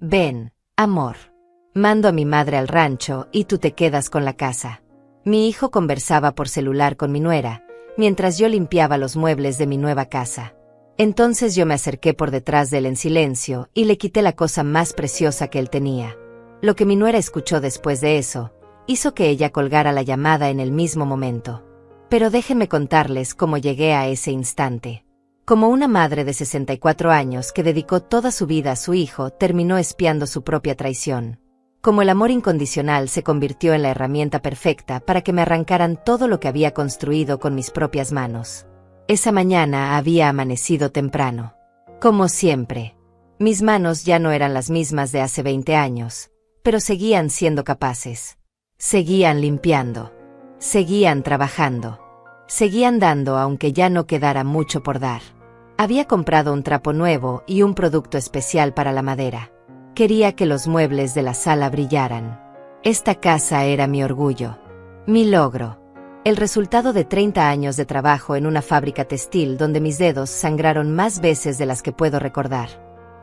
Ven, amor. Mando a mi madre al rancho y tú te quedas con la casa. Mi hijo conversaba por celular con mi nuera, mientras yo limpiaba los muebles de mi nueva casa. Entonces yo me acerqué por detrás de él en silencio y le quité la cosa más preciosa que él tenía. Lo que mi nuera escuchó después de eso, hizo que ella colgara la llamada en el mismo momento. Pero déjenme contarles cómo llegué a ese instante. Como una madre de 64 años que dedicó toda su vida a su hijo, terminó espiando su propia traición. Como el amor incondicional se convirtió en la herramienta perfecta para que me arrancaran todo lo que había construido con mis propias manos. Esa mañana había amanecido temprano. Como siempre. Mis manos ya no eran las mismas de hace 20 años, pero seguían siendo capaces. Seguían limpiando. Seguían trabajando. Seguían dando aunque ya no quedara mucho por dar. Había comprado un trapo nuevo y un producto especial para la madera. Quería que los muebles de la sala brillaran. Esta casa era mi orgullo. Mi logro. El resultado de 30 años de trabajo en una fábrica textil donde mis dedos sangraron más veces de las que puedo recordar.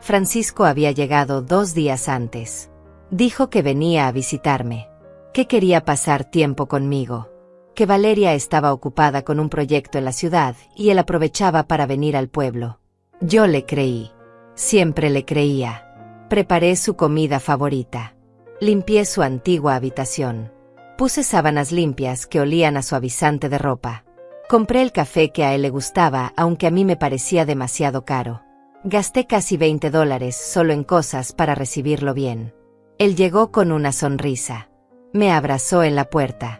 Francisco había llegado 2 días antes. Dijo que venía a visitarme. Que quería pasar tiempo conmigo. Que Valeria estaba ocupada con un proyecto en la ciudad y él aprovechaba para venir al pueblo. Yo le creí. Siempre le creía. Preparé su comida favorita. Limpié su antigua habitación. Puse sábanas limpias que olían a suavizante de ropa. Compré el café que a él le gustaba, aunque a mí me parecía demasiado caro. Gasté casi $20 solo en cosas para recibirlo bien. Él llegó con una sonrisa. Me abrazó en la puerta.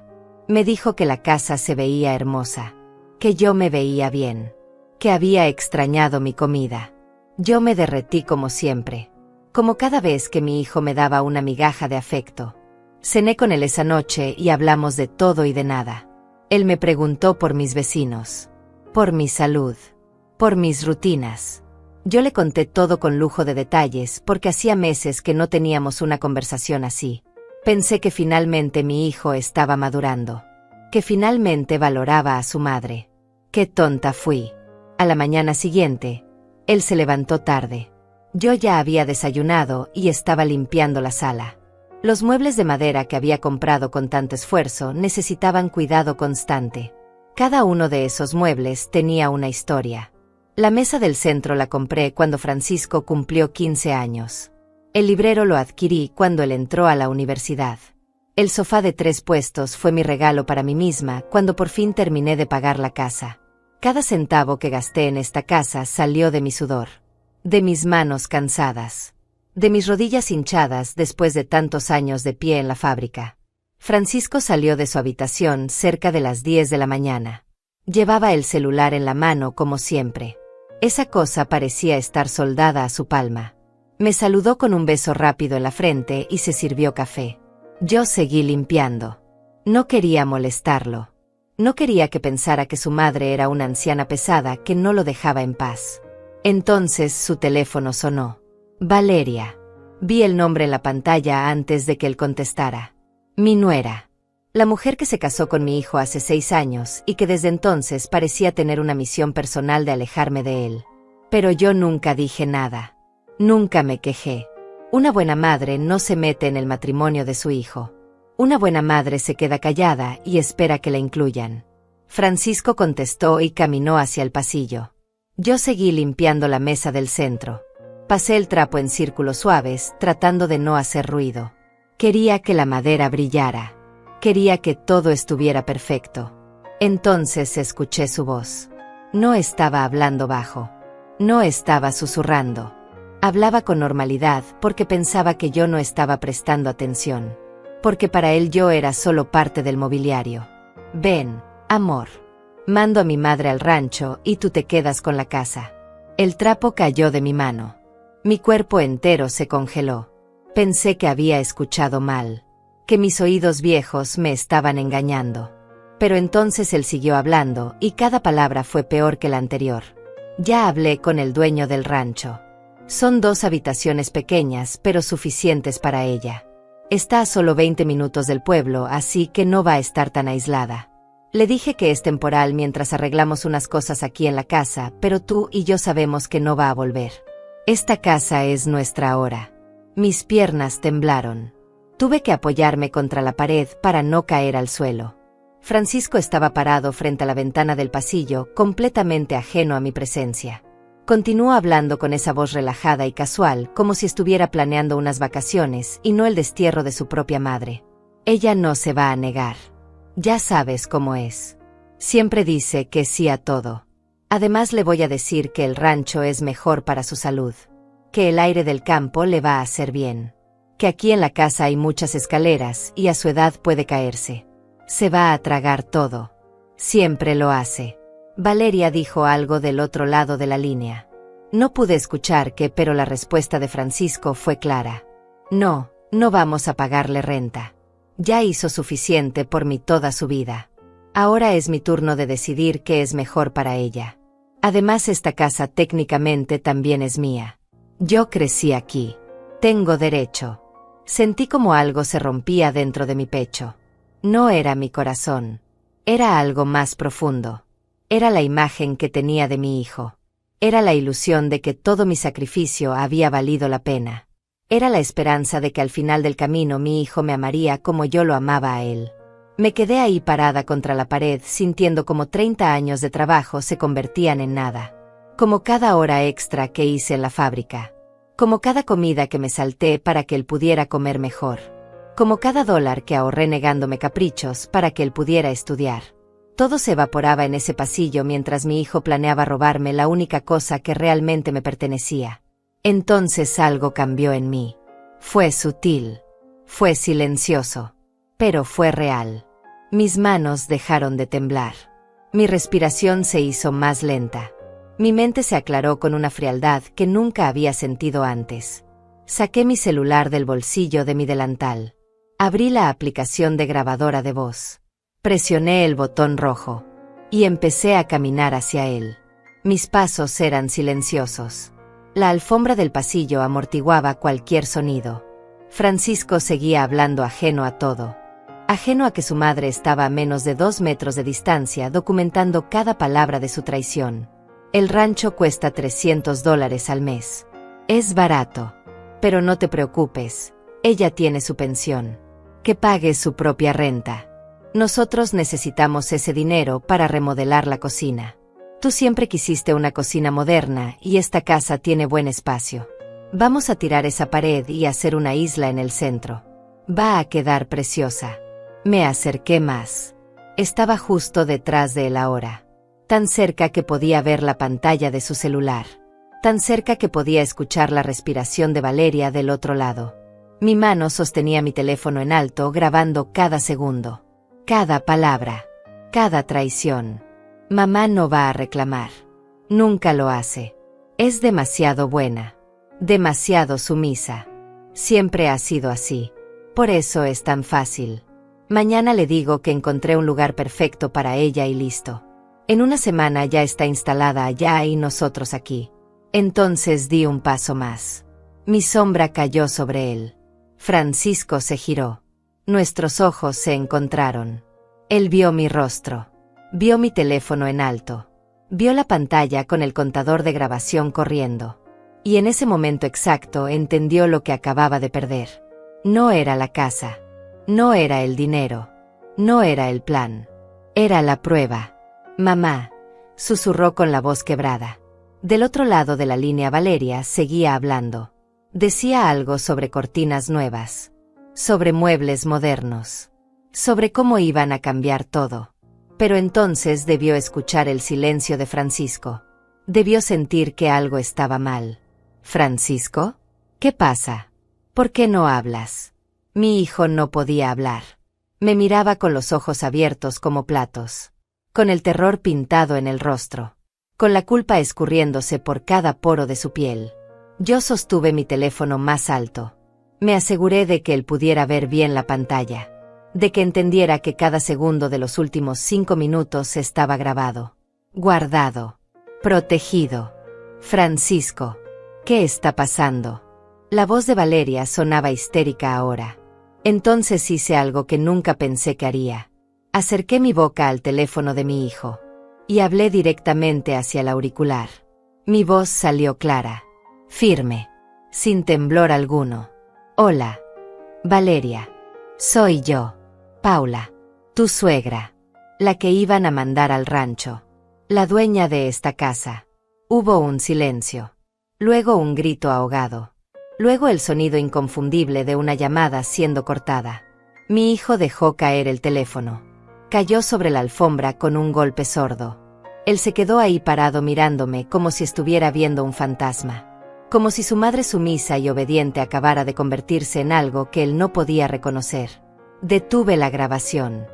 Me dijo que la casa se veía hermosa. Que yo me veía bien. Que había extrañado mi comida. Yo me derretí como siempre. Como cada vez que mi hijo me daba una migaja de afecto. Cené con él esa noche y hablamos de todo y de nada. Él me preguntó por mis vecinos. Por mi salud. Por mis rutinas. Yo le conté todo con lujo de detalles porque hacía meses que no teníamos una conversación así. Pensé que finalmente mi hijo estaba madurando. Que finalmente valoraba a su madre. ¡Qué tonta fui! A la mañana siguiente, él se levantó tarde. Yo ya había desayunado y estaba limpiando la sala. Los muebles de madera que había comprado con tanto esfuerzo necesitaban cuidado constante. Cada uno de esos muebles tenía una historia. La mesa del centro la compré cuando Francisco cumplió 15 años. El librero lo adquirí cuando él entró a la universidad. El sofá de 3 puestos fue mi regalo para mí misma cuando por fin terminé de pagar la casa. Cada centavo que gasté en esta casa salió de mi sudor. De mis manos cansadas. De mis rodillas hinchadas después de tantos años de pie en la fábrica. Francisco salió de su habitación cerca de las 10 de la mañana. Llevaba el celular en la mano como siempre. Esa cosa parecía estar soldada a su palma. Me saludó con un beso rápido en la frente y se sirvió café. Yo seguí limpiando. No quería molestarlo. No quería que pensara que su madre era una anciana pesada que no lo dejaba en paz. Entonces su teléfono sonó. Valeria. Vi el nombre en la pantalla antes de que él contestara. Mi nuera. La mujer que se casó con mi hijo hace 6 años y que desde entonces parecía tener una misión personal de alejarme de él. Pero yo nunca dije nada. Nunca me quejé. Una buena madre no se mete en el matrimonio de su hijo. Una buena madre se queda callada y espera que la incluyan. Francisco contestó y caminó hacia el pasillo. Yo seguí limpiando la mesa del centro. Pasé el trapo en círculos suaves, tratando de no hacer ruido. Quería que la madera brillara. Quería que todo estuviera perfecto. Entonces escuché su voz. No estaba hablando bajo. No estaba susurrando. Hablaba con normalidad porque pensaba que yo no estaba prestando atención. Porque para él yo era solo parte del mobiliario. Ven, amor. Mando a mi madre al rancho y tú te quedas con la casa. El trapo cayó de mi mano. Mi cuerpo entero se congeló. Pensé que había escuchado mal. Que mis oídos viejos me estaban engañando. Pero entonces él siguió hablando y cada palabra fue peor que la anterior. Ya hablé con el dueño del rancho. Son 2 habitaciones pequeñas pero suficientes para ella. Está a solo 20 minutos del pueblo, así que no va a estar tan aislada. Le dije que es temporal mientras arreglamos unas cosas aquí en la casa, pero tú y yo sabemos que no va a volver. Esta casa es nuestra ahora. Mis piernas temblaron. Tuve que apoyarme contra la pared para no caer al suelo. Francisco estaba parado frente a la ventana del pasillo, completamente ajeno a mi presencia. Continuó hablando con esa voz relajada y casual, como si estuviera planeando unas vacaciones y no el destierro de su propia madre. Ella no se va a negar. Ya sabes cómo es. Siempre dice que sí a todo. Además le voy a decir que el rancho es mejor para su salud, que el aire del campo le va a hacer bien, que aquí en la casa hay muchas escaleras y a su edad puede caerse. Se va a tragar todo. Siempre lo hace. Valeria dijo algo del otro lado de la línea. No pude escuchar qué, pero la respuesta de Francisco fue clara. No, no vamos a pagarle renta. Ya hizo suficiente por mí toda su vida. Ahora es mi turno de decidir qué es mejor para ella. Además, esta casa técnicamente también es mía. Yo crecí aquí. Tengo derecho. Sentí como algo se rompía dentro de mi pecho. No era mi corazón. Era algo más profundo. Era la imagen que tenía de mi hijo. Era la ilusión de que todo mi sacrificio había valido la pena. Era la esperanza de que al final del camino mi hijo me amaría como yo lo amaba a él. Me quedé ahí parada contra la pared, sintiendo como 30 años de trabajo se convertían en nada. Como cada hora extra que hice en la fábrica. Como cada comida que me salté para que él pudiera comer mejor. Como cada dólar que ahorré negándome caprichos para que él pudiera estudiar. Todo se evaporaba en ese pasillo mientras mi hijo planeaba robarme la única cosa que realmente me pertenecía. Entonces algo cambió en mí. Fue sutil. Fue silencioso. Pero fue real. Mis manos dejaron de temblar. Mi respiración se hizo más lenta. Mi mente se aclaró con una frialdad que nunca había sentido antes. Saqué mi celular del bolsillo de mi delantal. Abrí la aplicación de grabadora de voz. Presioné el botón rojo. Y empecé a caminar hacia él. Mis pasos eran silenciosos. La alfombra del pasillo amortiguaba cualquier sonido. Francisco seguía hablando ajeno a todo. Ajeno a que su madre estaba a menos de 2 metros de distancia documentando cada palabra de su traición. El rancho cuesta $300 al mes. Es barato. Pero no te preocupes, ella tiene su pensión. Que pague su propia renta. Nosotros necesitamos ese dinero para remodelar la cocina. Tú siempre quisiste una cocina moderna y esta casa tiene buen espacio. Vamos a tirar esa pared y hacer una isla en el centro. Va a quedar preciosa. Me acerqué más. Estaba justo detrás de él ahora. Tan cerca que podía ver la pantalla de su celular. Tan cerca que podía escuchar la respiración de Valeria del otro lado. Mi mano sostenía mi teléfono en alto grabando cada segundo. Cada palabra. Cada traición. Mamá no va a reclamar. Nunca lo hace. Es demasiado buena. Demasiado sumisa. Siempre ha sido así. Por eso es tan fácil. Mañana le digo que encontré un lugar perfecto para ella y listo. En una semana ya está instalada allá y nosotros aquí. Entonces di un paso más. Mi sombra cayó sobre él. Francisco se giró. Nuestros ojos se encontraron. Él vio mi rostro. Vio mi teléfono en alto. Vio la pantalla con el contador de grabación corriendo. Y en ese momento exacto entendió lo que acababa de perder. No era la casa. No era el dinero. No era el plan. Era la prueba. Mamá, susurró con la voz quebrada. Del otro lado de la línea Valeria seguía hablando. Decía algo sobre cortinas nuevas. Sobre muebles modernos. Sobre cómo iban a cambiar todo. Pero entonces debió escuchar el silencio de Francisco. Debió sentir que algo estaba mal. ¿Francisco? ¿Qué pasa? ¿Por qué no hablas? Mi hijo no podía hablar. Me miraba con los ojos abiertos como platos. Con el terror pintado en el rostro. Con la culpa escurriéndose por cada poro de su piel. Yo sostuve mi teléfono más alto. Me aseguré de que él pudiera ver bien la pantalla. De que entendiera que cada segundo de los últimos 5 minutos estaba grabado. Guardado. Protegido. Francisco. ¿Qué está pasando? La voz de Valeria sonaba histérica ahora. Entonces hice algo que nunca pensé que haría. Acerqué mi boca al teléfono de mi hijo. Y hablé directamente hacia el auricular. Mi voz salió clara. Firme. Sin temblor alguno. Hola, Valeria. Soy yo, Paula, tu suegra, la que iban a mandar al rancho, la dueña de esta casa. Hubo un silencio. Luego un grito ahogado. Luego el sonido inconfundible de una llamada siendo cortada. Mi hijo dejó caer el teléfono. Cayó sobre la alfombra con un golpe sordo. Él se quedó ahí parado mirándome como si estuviera viendo un fantasma. Como si su madre sumisa y obediente acabara de convertirse en algo que él no podía reconocer. Detuve la grabación.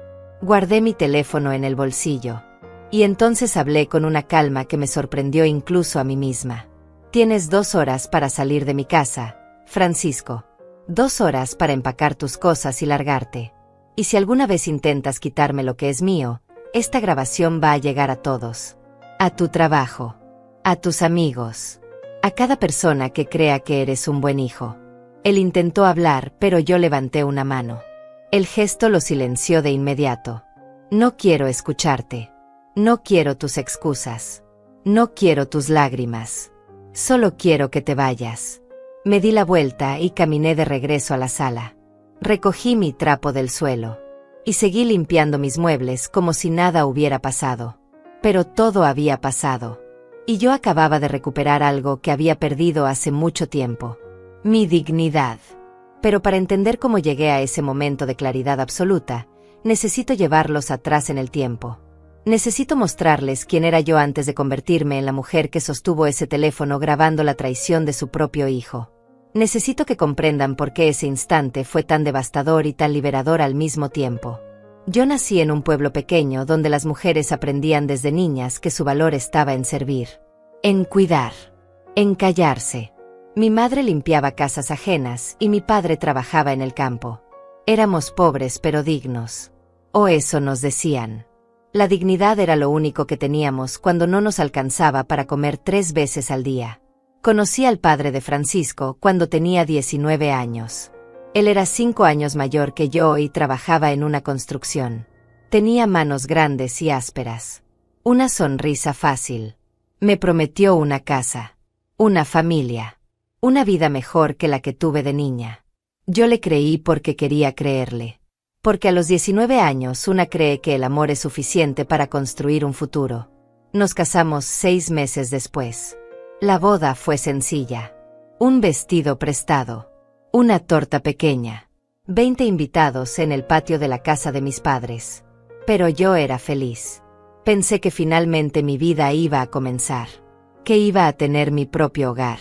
Guardé mi teléfono en el bolsillo. Y entonces hablé con una calma que me sorprendió incluso a mí misma. Tienes 2 horas para salir de mi casa, Francisco. 2 horas para empacar tus cosas y largarte. Y si alguna vez intentas quitarme lo que es mío, esta grabación va a llegar a todos. A tu trabajo. A tus amigos. A cada persona que crea que eres un buen hijo. Él intentó hablar, pero yo levanté una mano. El gesto lo silenció de inmediato. No quiero escucharte. No quiero tus excusas. No quiero tus lágrimas. Solo quiero que te vayas. Me di la vuelta y caminé de regreso a la sala. Recogí mi trapo del suelo. Y seguí limpiando mis muebles como si nada hubiera pasado. Pero todo había pasado. Y yo acababa de recuperar algo que había perdido hace mucho tiempo. Mi dignidad. Pero para entender cómo llegué a ese momento de claridad absoluta, necesito llevarlos atrás en el tiempo. Necesito mostrarles quién era yo antes de convertirme en la mujer que sostuvo ese teléfono grabando la traición de su propio hijo. Necesito que comprendan por qué ese instante fue tan devastador y tan liberador al mismo tiempo. Yo nací en un pueblo pequeño donde las mujeres aprendían desde niñas que su valor estaba en servir, en cuidar, en callarse. Mi madre limpiaba casas ajenas y mi padre trabajaba en el campo. Éramos pobres pero dignos. O eso nos decían. La dignidad era lo único que teníamos cuando no nos alcanzaba para comer 3 veces al día. Conocí al padre de Francisco cuando tenía 19 años. Él era 5 años mayor que yo y trabajaba en una construcción. Tenía manos grandes y ásperas. Una sonrisa fácil. Me prometió una casa. Una familia. Una vida mejor que la que tuve de niña. Yo le creí porque quería creerle. Porque a los 19 años una cree que el amor es suficiente para construir un futuro. Nos casamos 6 meses después. La boda fue sencilla. Un vestido prestado. Una torta pequeña. 20 invitados en el patio de la casa de mis padres. Pero yo era feliz. Pensé que finalmente mi vida iba a comenzar. Que iba a tener mi propio hogar.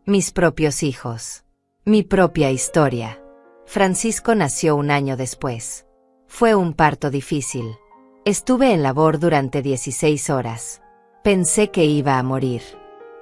Mis propios hijos. Mi propia historia. Francisco nació 1 año después. Fue un parto difícil. Estuve en labor durante 16 horas. Pensé que iba a morir.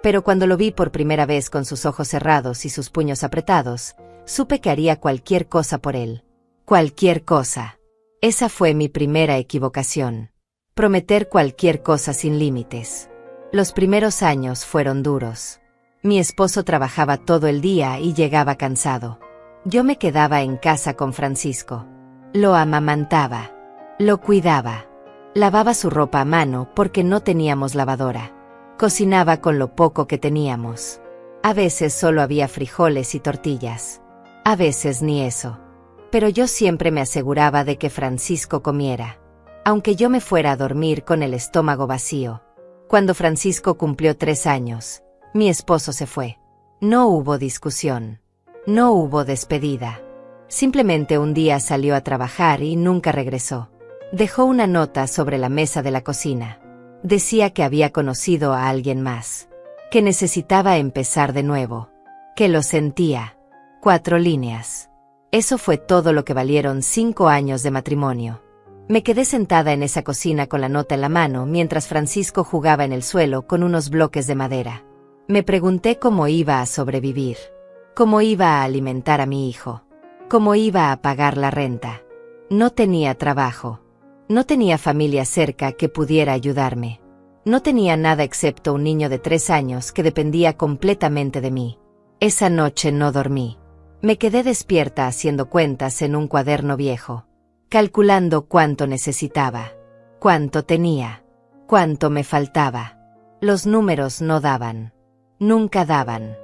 Pero cuando lo vi por primera vez con sus ojos cerrados y sus puños apretados, supe que haría cualquier cosa por él. Cualquier cosa. Esa fue mi primera equivocación. Prometer cualquier cosa sin límites. Los primeros años fueron duros. Mi esposo trabajaba todo el día y llegaba cansado. Yo me quedaba en casa con Francisco. Lo amamantaba. Lo cuidaba. Lavaba su ropa a mano porque no teníamos lavadora. Cocinaba con lo poco que teníamos. A veces solo había frijoles y tortillas. A veces ni eso. Pero yo siempre me aseguraba de que Francisco comiera. Aunque yo me fuera a dormir con el estómago vacío. Cuando Francisco cumplió 3 años, mi esposo se fue. No hubo discusión. No hubo despedida. Simplemente un día salió a trabajar y nunca regresó. Dejó una nota sobre la mesa de la cocina. Decía que había conocido a alguien más. Que necesitaba empezar de nuevo. Que lo sentía. 4 líneas. Eso fue todo lo que valieron 5 años de matrimonio. Me quedé sentada en esa cocina con la nota en la mano mientras Francisco jugaba en el suelo con unos bloques de madera. Me pregunté cómo iba a sobrevivir. Cómo iba a alimentar a mi hijo. Cómo iba a pagar la renta. No tenía trabajo. No tenía familia cerca que pudiera ayudarme. No tenía nada excepto un niño de 3 años que dependía completamente de mí. Esa noche no dormí. Me quedé despierta haciendo cuentas en un cuaderno viejo. Calculando cuánto necesitaba. Cuánto tenía. Cuánto me faltaba. Los números no daban. Nunca daban.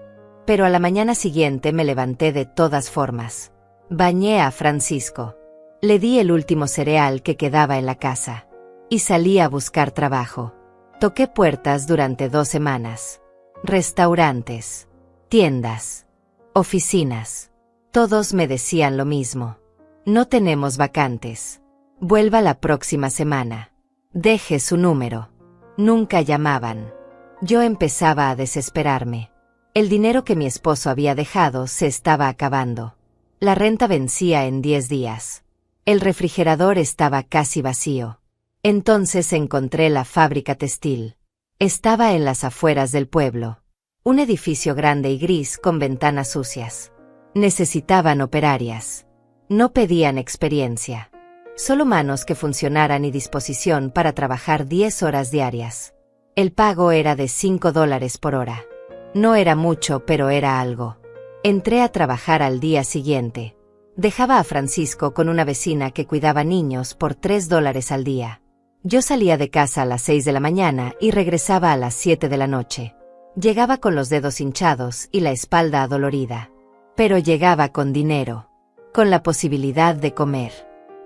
Pero a la mañana siguiente me levanté de todas formas. Bañé a Francisco. Le di el último cereal que quedaba en la casa. Y salí a buscar trabajo. Toqué puertas durante 2 semanas. Restaurantes, tiendas, oficinas. Todos me decían lo mismo. No tenemos vacantes. Vuelva la próxima semana. Deje su número. Nunca llamaban. Yo empezaba a desesperarme. El dinero que mi esposo había dejado se estaba acabando. La renta vencía en 10 días. El refrigerador estaba casi vacío. Entonces encontré la fábrica textil. Estaba en las afueras del pueblo. Un edificio grande y gris con ventanas sucias. Necesitaban operarias. No pedían experiencia. Solo manos que funcionaran y disposición para trabajar 10 horas diarias. El pago era de $5 por hora. No era mucho, pero era algo. Entré a trabajar al día siguiente. Dejaba a Francisco con una vecina que cuidaba niños por $3 al día. Yo salía de casa a las 6 de la mañana y regresaba a las 7 de la noche. Llegaba con los dedos hinchados y la espalda adolorida. Pero llegaba con dinero. Con la posibilidad de comer.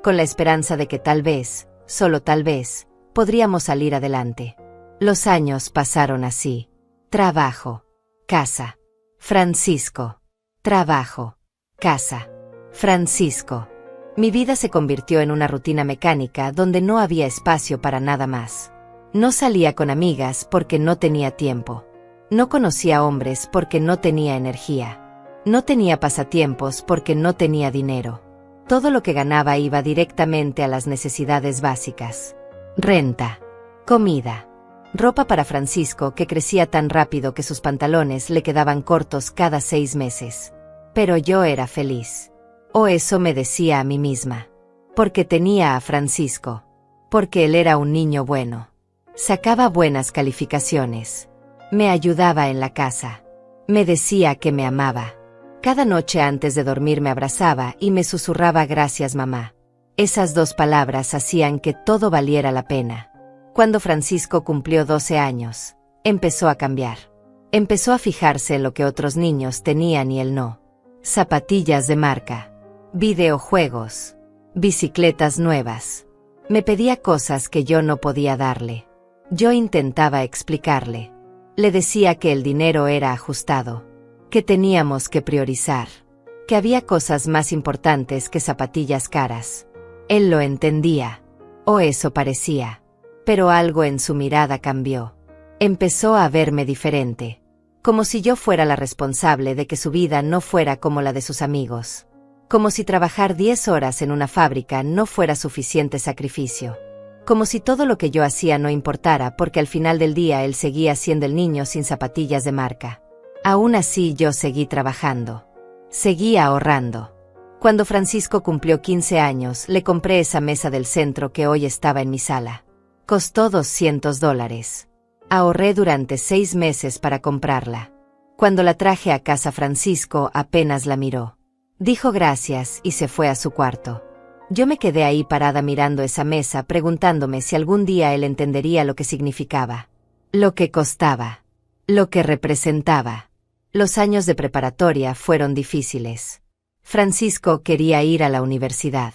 Con la esperanza de que tal vez, solo tal vez, podríamos salir adelante. Los años pasaron así. Trabajo. Casa. Francisco. Trabajo. Casa. Francisco. Mi vida se convirtió en una rutina mecánica donde no había espacio para nada más. No salía con amigas porque no tenía tiempo. No conocía hombres porque no tenía energía. No tenía pasatiempos porque no tenía dinero. Todo lo que ganaba iba directamente a las necesidades básicas. Renta. Comida. Ropa para Francisco, que crecía tan rápido que sus pantalones le quedaban cortos cada 6 meses. Pero yo era feliz. O eso me decía a mí misma. Porque tenía a Francisco. Porque él era un niño bueno. Sacaba buenas calificaciones. Me ayudaba en la casa. Me decía que me amaba. Cada noche antes de dormir me abrazaba y me susurraba gracias mamá. Esas 2 palabras hacían que todo valiera la pena. Cuando Francisco cumplió 12 años, empezó a cambiar. Empezó a fijarse en lo que otros niños tenían y él no. Zapatillas de marca. Videojuegos. Bicicletas nuevas. Me pedía cosas que yo no podía darle. Yo intentaba explicarle. Le decía que el dinero era ajustado. Que teníamos que priorizar. Que había cosas más importantes que zapatillas caras. Él lo entendía. O eso parecía. Pero algo en su mirada cambió. Empezó a verme diferente. Como si yo fuera la responsable de que su vida no fuera como la de sus amigos. Como si trabajar 10 horas en una fábrica no fuera suficiente sacrificio. Como si todo lo que yo hacía no importara porque al final del día él seguía siendo el niño sin zapatillas de marca. Aún así yo seguí trabajando. Seguí ahorrando. Cuando Francisco cumplió 15 años, le compré esa mesa del centro que hoy estaba en mi sala. Costó $200. Ahorré durante 6 meses para comprarla. Cuando la traje a casa, Francisco apenas la miró. Dijo gracias y se fue a su cuarto. Yo me quedé ahí parada mirando esa mesa, preguntándome si algún día él entendería lo que significaba. Lo que costaba. Lo que representaba. Los años de preparatoria fueron difíciles. Francisco quería ir a la universidad.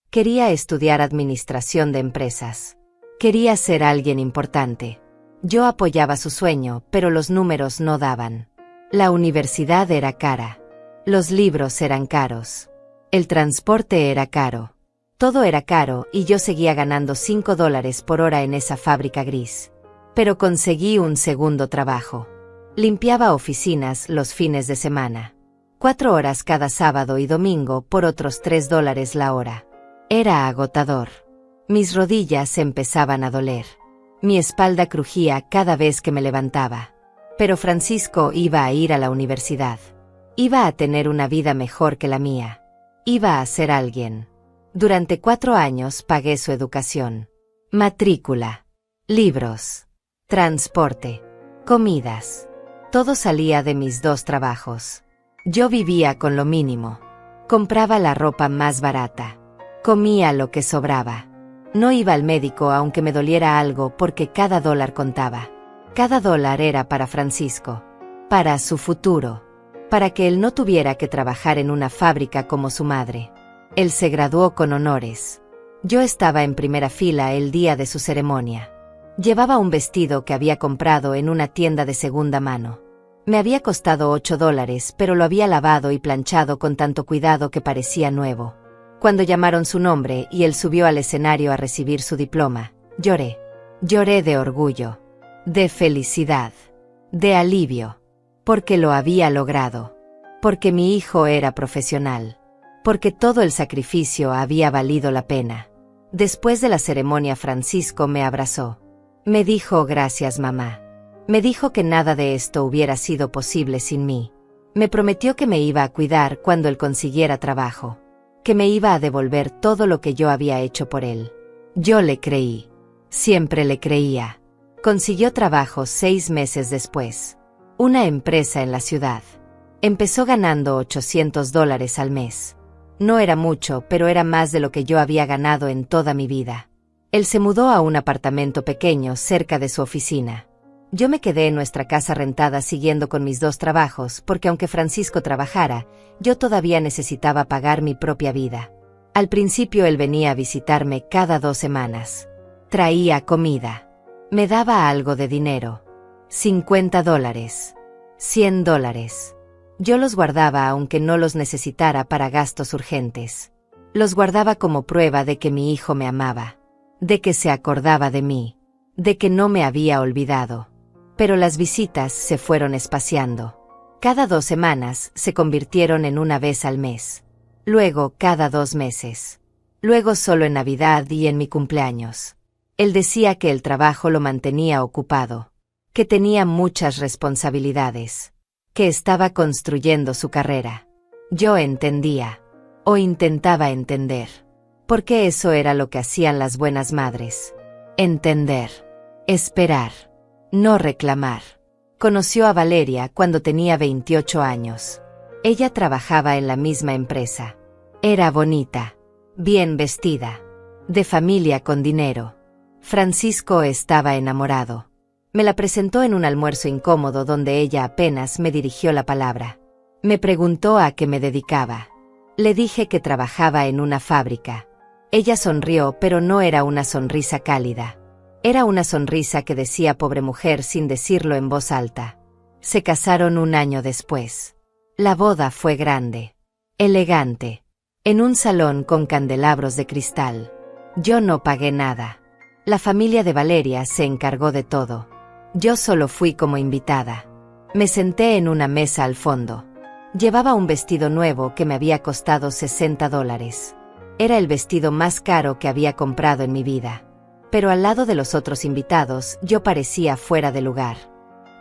Quería estudiar administración de empresas. Quería ser alguien importante. Yo apoyaba su sueño, pero los números no daban. La universidad era cara. Los libros eran caros. El transporte era caro. Todo era caro y yo seguía ganando $5 por hora en esa fábrica gris. Pero conseguí un segundo trabajo. Limpiaba oficinas los fines de semana. 4 horas cada sábado y domingo por otros $3 la hora. Era agotador. Mis rodillas empezaban a doler. Mi espalda crujía cada vez que me levantaba. Pero Francisco iba a ir a la universidad. Iba a tener una vida mejor que la mía. Iba a ser alguien. Durante 4 años pagué su educación. Matrícula. Libros. Transporte. Comidas. Todo salía de mis 2 trabajos. Yo vivía con lo mínimo. Compraba la ropa más barata. Comía lo que sobraba. No iba al médico aunque me doliera algo porque cada $1 contaba. Cada $1 era para Francisco. Para su futuro. para que él no tuviera que trabajar en una fábrica como su madre. Él se graduó con honores. Yo estaba en primera fila el día de su ceremonia. Llevaba un vestido que había comprado en una tienda de segunda mano. Me había costado $8, pero lo había lavado y planchado con tanto cuidado que parecía nuevo. Cuando llamaron su nombre y él subió al escenario a recibir su diploma, lloré. Lloré de orgullo, de felicidad, de alivio, porque lo había logrado, porque mi hijo era profesional, porque todo el sacrificio había valido la pena. Después de la ceremonia, Francisco me abrazó. Me dijo gracias, mamá. Me dijo que nada de esto hubiera sido posible sin mí. Me prometió que me iba a cuidar cuando él consiguiera trabajo, que me iba a devolver todo lo que yo había hecho por él. Yo le creí. Siempre le creía. Consiguió trabajo 6 meses después. Una empresa en la ciudad. Empezó ganando $800 al mes. No era mucho, pero era más de lo que yo había ganado en toda mi vida. Él se mudó a un apartamento pequeño cerca de su oficina. Yo me quedé en nuestra casa rentada siguiendo con mis 2 trabajos, porque aunque Francisco trabajara, yo todavía necesitaba pagar mi propia vida. Al principio él venía a visitarme cada 2 semanas. Traía comida. Me daba algo de dinero. $50, $100. Yo los guardaba aunque no los necesitara para gastos urgentes. Los guardaba como prueba de que mi hijo me amaba, de que se acordaba de mí, de que no me había olvidado. Pero las visitas se fueron espaciando. Cada 2 semanas se convirtieron en una vez al mes. Luego cada 2 meses. Luego solo en Navidad y en mi cumpleaños. Él decía que el trabajo lo mantenía ocupado, que tenía muchas responsabilidades, que estaba construyendo su carrera. Yo entendía, o intentaba entender, porque eso era lo que hacían las buenas madres. Entender, esperar, no reclamar. Conoció a Valeria cuando tenía 28 años. Ella trabajaba en la misma empresa. Era bonita, bien vestida, de familia con dinero. Francisco estaba enamorado. Me la presentó en un almuerzo incómodo donde ella apenas me dirigió la palabra. Me preguntó a qué me dedicaba. Le dije que trabajaba en una fábrica. Ella sonrió, pero no era una sonrisa cálida. Era una sonrisa que decía pobre mujer sin decirlo en voz alta. Se casaron 1 año después. La boda fue grande, elegante, en un salón con candelabros de cristal. Yo no pagué nada. La familia de Valeria se encargó de todo. Yo solo fui como invitada. Me senté en una mesa al fondo. Llevaba un vestido nuevo que me había costado $60. Era el vestido más caro que había comprado en mi vida. Pero al lado de los otros invitados, yo parecía fuera de lugar.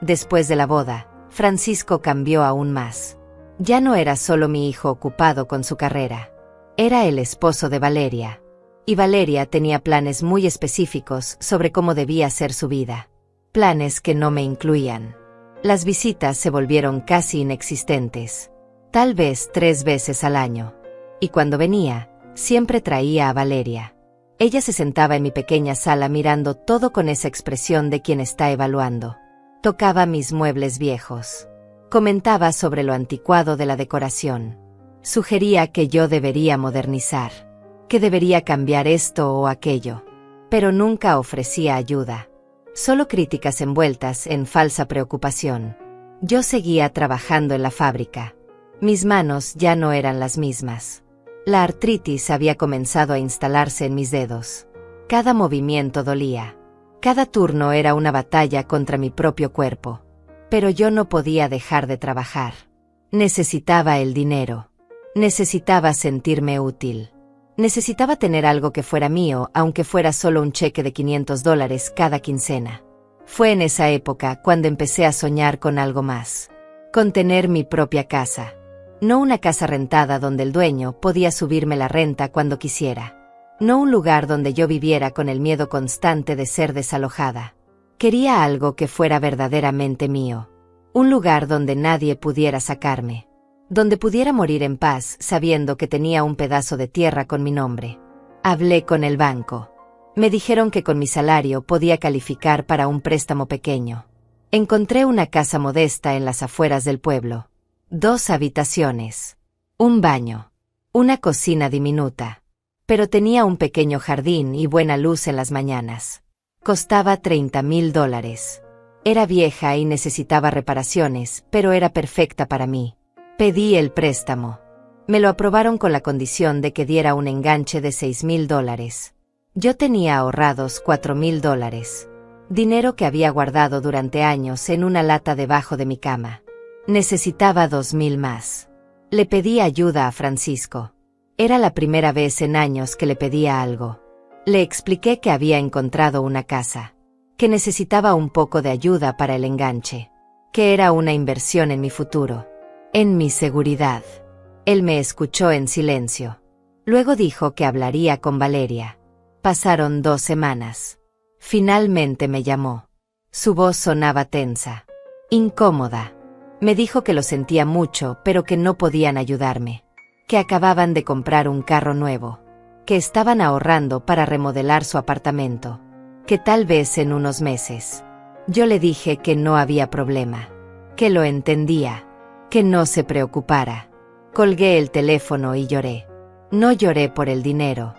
Después de la boda, Francisco cambió aún más. Ya no era solo mi hijo ocupado con su carrera. Era el esposo de Valeria. Y Valeria tenía planes muy específicos sobre cómo debía ser su vida. Planes que no me incluían. Las visitas se volvieron casi inexistentes. Tal vez 3 veces al año. Y cuando venía, siempre traía a Valeria. Ella se sentaba en mi pequeña sala mirando todo con esa expresión de quien está evaluando. Tocaba mis muebles viejos. Comentaba sobre lo anticuado de la decoración. Sugería que yo debería modernizar, que debería cambiar esto o aquello. Pero nunca ofrecía ayuda. Solo críticas envueltas en falsa preocupación. Yo seguía trabajando en la fábrica. Mis manos ya no eran las mismas. La artritis había comenzado a instalarse en mis dedos. Cada movimiento dolía. Cada turno era una batalla contra mi propio cuerpo. Pero yo no podía dejar de trabajar. Necesitaba el dinero. Necesitaba sentirme útil. Necesitaba tener algo que fuera mío, aunque fuera solo un cheque de $500 cada quincena. Fue en esa época cuando empecé a soñar con algo más. Con tener mi propia casa. No una casa rentada donde el dueño podía subirme la renta cuando quisiera. No un lugar donde yo viviera con el miedo constante de ser desalojada. Quería algo que fuera verdaderamente mío. Un lugar donde nadie pudiera sacarme. Donde pudiera morir en paz sabiendo que tenía un pedazo de tierra con mi nombre. Hablé con el banco. Me dijeron que con mi salario podía calificar para un préstamo pequeño. Encontré una casa modesta en las afueras del pueblo. 2 habitaciones, un baño, una cocina diminuta. Pero tenía un pequeño jardín y buena luz en las mañanas. Costaba $30,000. Era vieja y necesitaba reparaciones, pero era perfecta para mí. Pedí el préstamo. Me lo aprobaron con la condición de que diera un enganche de $6,000. Yo tenía ahorrados $4,000. Dinero que había guardado durante años en una lata debajo de mi cama. Necesitaba $2,000 más. Le pedí ayuda a Francisco. Era la primera vez en años que le pedía algo. Le expliqué que había encontrado una casa, que necesitaba un poco de ayuda para el enganche, que era una inversión en mi futuro, en mi seguridad. Él me escuchó en silencio. Luego dijo que hablaría con Valeria. Pasaron 2 semanas. Finalmente me llamó. Su voz sonaba tensa, incómoda. Me dijo que lo sentía mucho, pero que no podían ayudarme. Que acababan de comprar un carro nuevo. Que estaban ahorrando para remodelar su apartamento. Que tal vez en unos meses. Yo le dije que no había problema. Que lo entendía. Que no se preocupara. Colgué el teléfono y lloré. No lloré por el dinero.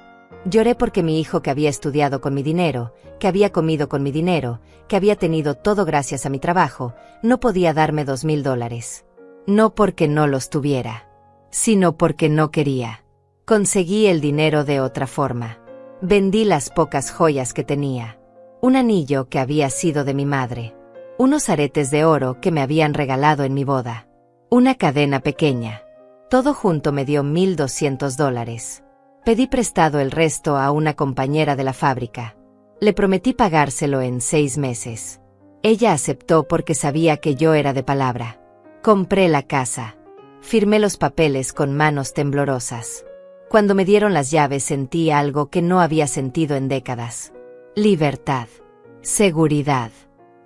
Lloré porque mi hijo, que había estudiado con mi dinero, que había comido con mi dinero, que había tenido todo gracias a mi trabajo, no podía darme $2,000. No porque no los tuviera, sino porque no quería. Conseguí el dinero de otra forma. Vendí las pocas joyas que tenía. Un anillo que había sido de mi madre. Unos aretes de oro que me habían regalado en mi boda. Una cadena pequeña. Todo junto me dio $1,200. Pedí prestado el resto a una compañera de la fábrica. Le prometí pagárselo en 6 meses. Ella aceptó porque sabía que yo era de palabra. Compré la casa. Firmé los papeles con manos temblorosas. Cuando me dieron las llaves sentí algo que no había sentido en décadas. Libertad. Seguridad.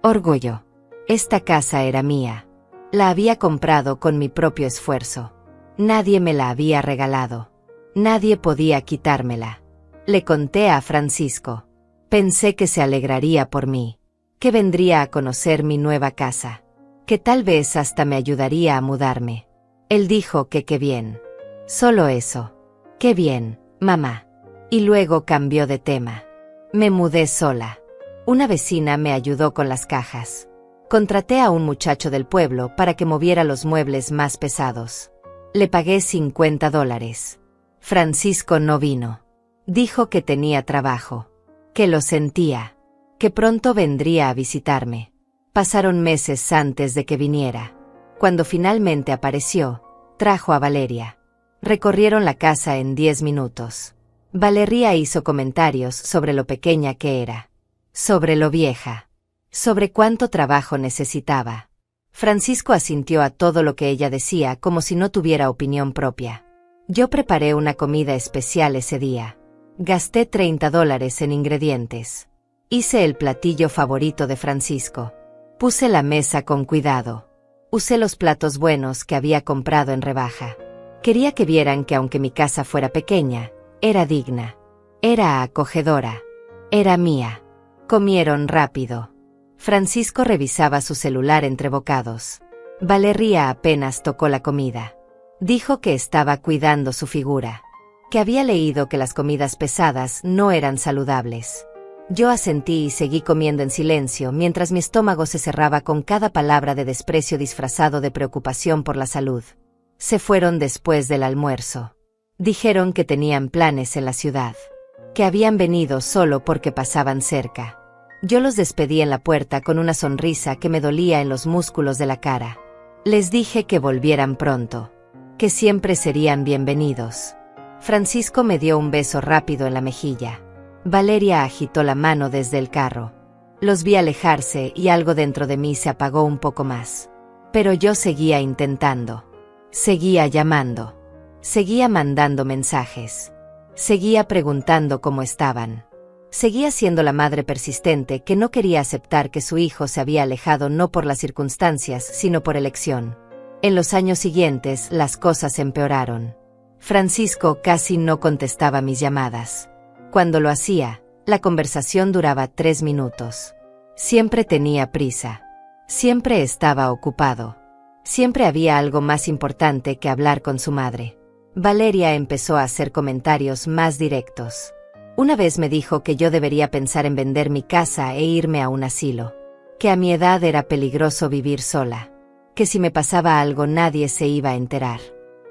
Orgullo. Esta casa era mía. La había comprado con mi propio esfuerzo. Nadie me la había regalado. Nadie podía quitármela. Le conté a Francisco. Pensé que se alegraría por mí. Que vendría a conocer mi nueva casa. Que tal vez hasta me ayudaría a mudarme. Él dijo que qué bien. Solo eso. Qué bien, mamá. Y luego cambió de tema. Me mudé sola. Una vecina me ayudó con las cajas. Contraté a un muchacho del pueblo para que moviera los muebles más pesados. Le pagué $50. Francisco no vino. Dijo que tenía trabajo. Que lo sentía. Que pronto vendría a visitarme. Pasaron meses antes de que viniera. Cuando finalmente apareció, trajo a Valeria. Recorrieron la casa en 10 minutos. Valeria hizo comentarios sobre lo pequeña que era. Sobre lo vieja. Sobre cuánto trabajo necesitaba. Francisco asintió a todo lo que ella decía como si no tuviera opinión propia. Yo preparé una comida especial ese día. Gasté $30 en ingredientes. Hice el platillo favorito de Francisco. Puse la mesa con cuidado. Usé los platos buenos que había comprado en rebaja. Quería que vieran que aunque mi casa fuera pequeña, era digna. Era acogedora. Era mía. Comieron rápido. Francisco revisaba su celular entre bocados. Valeria apenas tocó la comida. Dijo que estaba cuidando su figura. Que había leído que las comidas pesadas no eran saludables. Yo asentí y seguí comiendo en silencio mientras mi estómago se cerraba con cada palabra de desprecio disfrazado de preocupación por la salud. Se fueron después del almuerzo. Dijeron que tenían planes en la ciudad. Que habían venido solo porque pasaban cerca. Yo los despedí en la puerta con una sonrisa que me dolía en los músculos de la cara. Les dije que volvieran pronto. Que siempre serían bienvenidos. Francisco me dio un beso rápido en la mejilla. Valeria agitó la mano desde el carro. Los vi alejarse y algo dentro de mí se apagó un poco más. Pero yo seguía intentando. Seguía llamando. Seguía mandando mensajes. Seguía preguntando cómo estaban. Seguía siendo la madre persistente que no quería aceptar que su hijo se había alejado no por las circunstancias, sino por elección. En los años siguientes, las cosas empeoraron. Francisco casi no contestaba mis llamadas. Cuando lo hacía, la conversación duraba 3 minutos. Siempre tenía prisa. Siempre estaba ocupado. Siempre había algo más importante que hablar con su madre. Valeria empezó a hacer comentarios más directos. Una vez me dijo que yo debería pensar en vender mi casa e irme a un asilo. Que a mi edad era peligroso vivir sola. Que si me pasaba algo nadie se iba a enterar.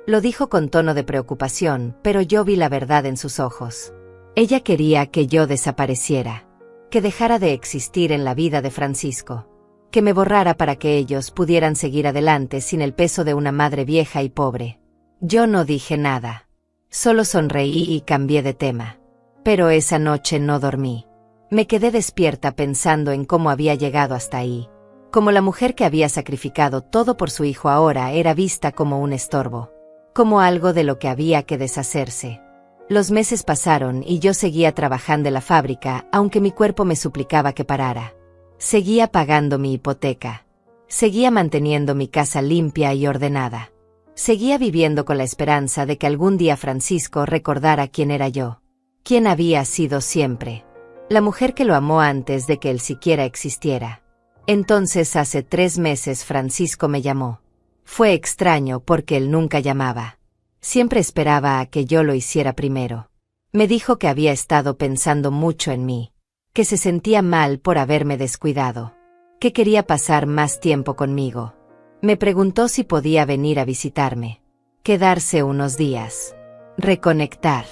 Lo dijo con tono de preocupación, pero yo vi la verdad en sus ojos. Ella quería que yo desapareciera. Que dejara de existir en la vida de Francisco. Que me borrara para que ellos pudieran seguir adelante sin el peso de una madre vieja y pobre. Yo no dije nada. Solo sonreí y cambié de tema. Pero esa noche no dormí. Me quedé despierta pensando en cómo había llegado hasta ahí. Como la mujer que había sacrificado todo por su hijo ahora era vista como un estorbo. Como algo de lo que había que deshacerse. Los meses pasaron y yo seguía trabajando en la fábrica, aunque mi cuerpo me suplicaba que parara. Seguía pagando mi hipoteca. Seguía manteniendo mi casa limpia y ordenada. Seguía viviendo con la esperanza de que algún día Francisco recordara quién era yo. Quién había sido siempre. La mujer que lo amó antes de que él siquiera existiera. Entonces hace 3 meses Francisco me llamó. Fue extraño porque él nunca llamaba. Siempre esperaba a que yo lo hiciera primero. Me dijo que había estado pensando mucho en mí. Que se sentía mal por haberme descuidado. Que quería pasar más tiempo conmigo. Me preguntó si podía venir a visitarme. Quedarse unos días. Reconectar.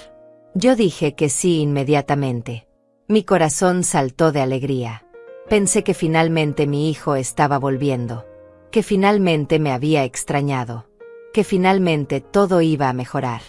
Yo dije que sí inmediatamente. Mi corazón saltó de alegría. Pensé que finalmente mi hijo estaba volviendo. Que finalmente me había extrañado. Que finalmente todo iba a mejorar.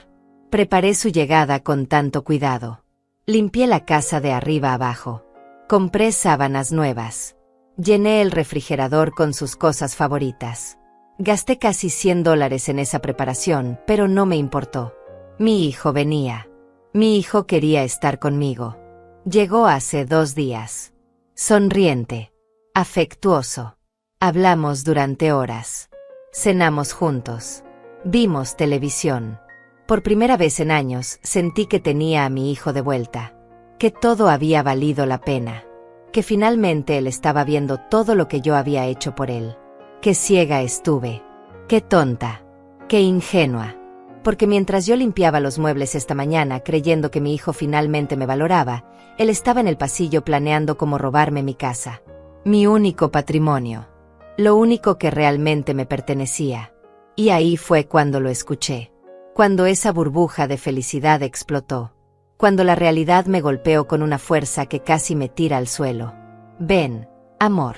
Preparé su llegada con tanto cuidado. Limpié la casa de arriba abajo. Compré sábanas nuevas. Llené el refrigerador con sus cosas favoritas. Gasté casi $100 en esa preparación, pero no me importó. Mi hijo venía. Mi hijo quería estar conmigo. Llegó hace 2 días. Sonriente. Afectuoso. Hablamos durante horas. Cenamos juntos. Vimos televisión. Por primera vez en años sentí que tenía a mi hijo de vuelta. Que todo había valido la pena. Que finalmente él estaba viendo todo lo que yo había hecho por él. Qué ciega estuve. Qué tonta. Qué ingenua. Porque mientras yo limpiaba los muebles esta mañana creyendo que mi hijo finalmente me valoraba, él estaba en el pasillo planeando cómo robarme mi casa. Mi único patrimonio. Lo único que realmente me pertenecía. Y ahí fue cuando lo escuché. Cuando esa burbuja de felicidad explotó. Cuando la realidad me golpeó con una fuerza que casi me tira al suelo. Ven, amor.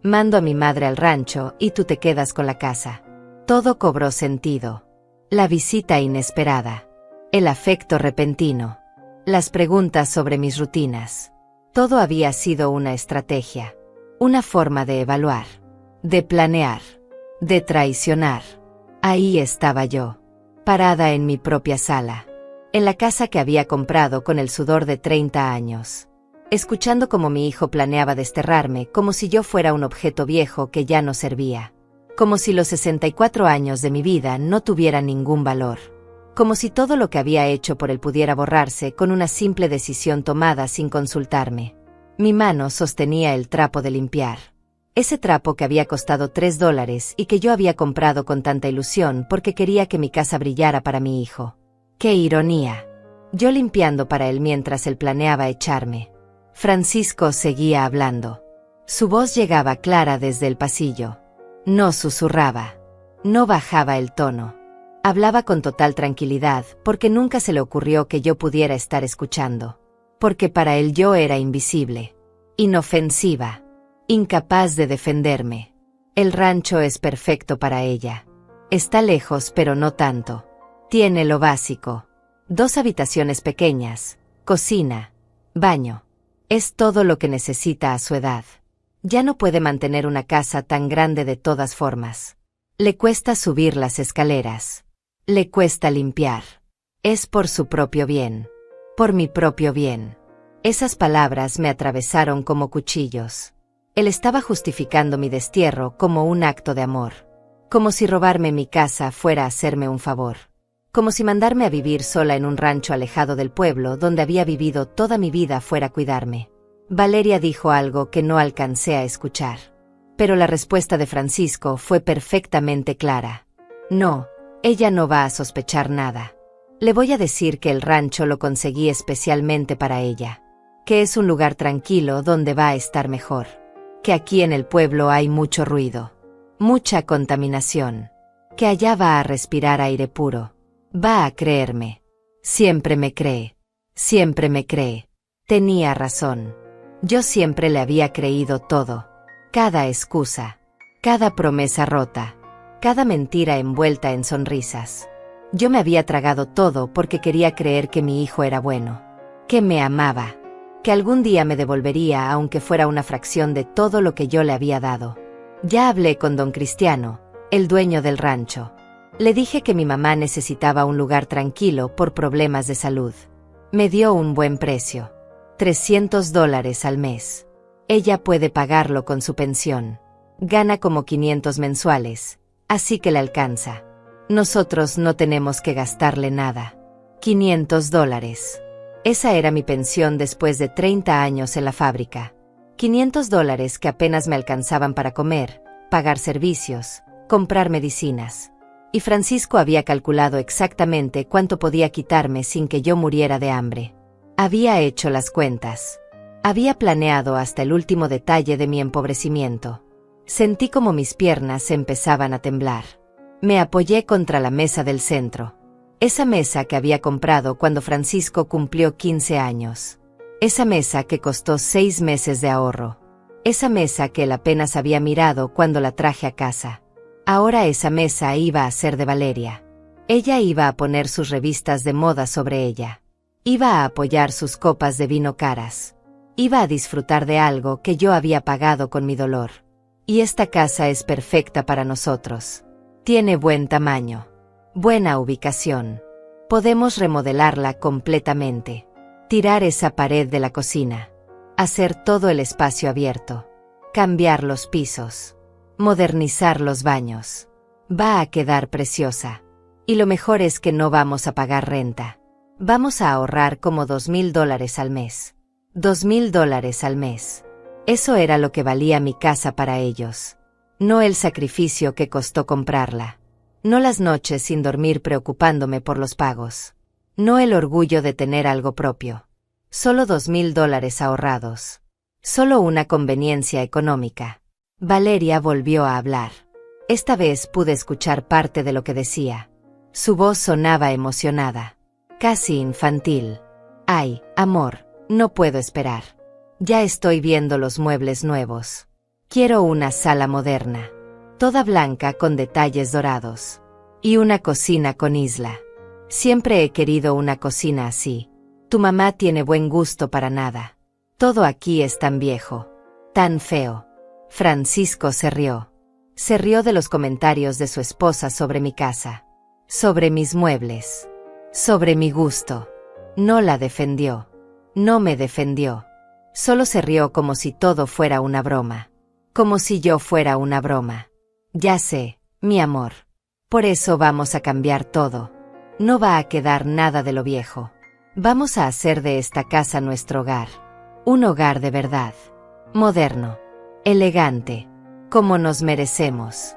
Mando a mi madre al rancho y tú te quedas con la casa. Todo cobró sentido. La visita inesperada. El afecto repentino. Las preguntas sobre mis rutinas. Todo había sido una estrategia. Una forma de evaluar. De planear. De traicionar. Ahí estaba yo. Parada en mi propia sala. En la casa que había comprado con el sudor de 30 años. Escuchando cómo mi hijo planeaba desterrarme, como si yo fuera un objeto viejo que ya no servía. Como si los 64 años de mi vida no tuvieran ningún valor. Como si todo lo que había hecho por él pudiera borrarse con una simple decisión tomada sin consultarme. Mi mano sostenía el trapo de limpiar. Ese trapo que había costado $3 y que yo había comprado con tanta ilusión porque quería que mi casa brillara para mi hijo. ¡Qué ironía! Yo limpiando para él mientras él planeaba echarme. Francisco seguía hablando. Su voz llegaba clara desde el pasillo. No susurraba. No bajaba el tono. Hablaba con total tranquilidad porque nunca se le ocurrió que yo pudiera estar escuchando. Porque para él yo era invisible. Inofensiva. Incapaz de defenderme. El rancho es perfecto para ella. Está lejos pero no tanto. Tiene lo básico. 2 habitaciones pequeñas, cocina, baño. Es todo lo que necesita a su edad. Ya no puede mantener una casa tan grande de todas formas. Le cuesta subir las escaleras. Le cuesta limpiar. Es por su propio bien. Por mi propio bien. Esas palabras me atravesaron como cuchillos. Él estaba justificando mi destierro como un acto de amor. Como si robarme mi casa fuera a hacerme un favor. Como si mandarme a vivir sola en un rancho alejado del pueblo donde había vivido toda mi vida fuera a cuidarme. Valeria dijo algo que no alcancé a escuchar. Pero la respuesta de Francisco fue perfectamente clara. No, ella no va a sospechar nada. Le voy a decir que el rancho lo conseguí especialmente para ella. Que es un lugar tranquilo donde va a estar mejor. Que aquí en el pueblo hay mucho ruido. Mucha contaminación. Que allá va a respirar aire puro. Va a creerme. Siempre me cree. Siempre me cree. Tenía razón. Yo siempre le había creído todo. Cada excusa. Cada promesa rota. Cada mentira envuelta en sonrisas. Yo me había tragado todo porque quería creer que mi hijo era bueno. Que me amaba. Que algún día me devolvería aunque fuera una fracción de todo lo que yo le había dado. Ya hablé con don Cristiano, el dueño del rancho. Le dije que mi mamá necesitaba un lugar tranquilo por problemas de salud. Me dio un buen precio. $300 al mes. Ella puede pagarlo con su pensión. Gana como 500 mensuales, así que le alcanza. Nosotros no tenemos que gastarle nada. $500. Esa era mi pensión después de 30 años en la fábrica. $500 que apenas me alcanzaban para comer, pagar servicios, comprar medicinas. Y Francisco había calculado exactamente cuánto podía quitarme sin que yo muriera de hambre. Había hecho las cuentas. Había planeado hasta el último detalle de mi empobrecimiento. Sentí como mis piernas empezaban a temblar. Me apoyé contra la mesa del centro. Esa mesa que había comprado cuando Francisco cumplió 15 años. Esa mesa que costó 6 meses de ahorro. Esa mesa que él apenas había mirado cuando la traje a casa. Ahora esa mesa iba a ser de Valeria. Ella iba a poner sus revistas de moda sobre ella. Iba a apoyar sus copas de vino caras. Iba a disfrutar de algo que yo había pagado con mi dolor. Y esta casa es perfecta para nosotros. Tiene buen tamaño. Buena ubicación. Podemos remodelarla completamente. Tirar esa pared de la cocina. Hacer todo el espacio abierto. Cambiar los pisos. Modernizar los baños. Va a quedar preciosa. Y lo mejor es que no vamos a pagar renta. Vamos a ahorrar como $2,000 al mes. $2,000 al mes. Eso era lo que valía mi casa para ellos. No el sacrificio que costó comprarla. No las noches sin dormir preocupándome por los pagos. No el orgullo de tener algo propio. Solo $2,000 ahorrados. Solo una conveniencia económica. Valeria volvió a hablar. Esta vez pude escuchar parte de lo que decía. Su voz sonaba emocionada. Casi infantil. Ay, amor, no puedo esperar. Ya estoy viendo los muebles nuevos. Quiero una sala moderna. Toda blanca con detalles dorados. Y una cocina con isla. Siempre he querido una cocina así. Tu mamá tiene buen gusto para nada. Todo aquí es tan viejo. Tan feo. Francisco se rió. Se rió de los comentarios de su esposa sobre mi casa. Sobre mis muebles. Sobre mi gusto. No la defendió. No me defendió. Solo se rió como si todo fuera una broma. Como si yo fuera una broma. Ya sé, mi amor. Por eso vamos a cambiar todo. No va a quedar nada de lo viejo. Vamos a hacer de esta casa nuestro hogar. Un hogar de verdad. Moderno. Elegante. Como nos merecemos.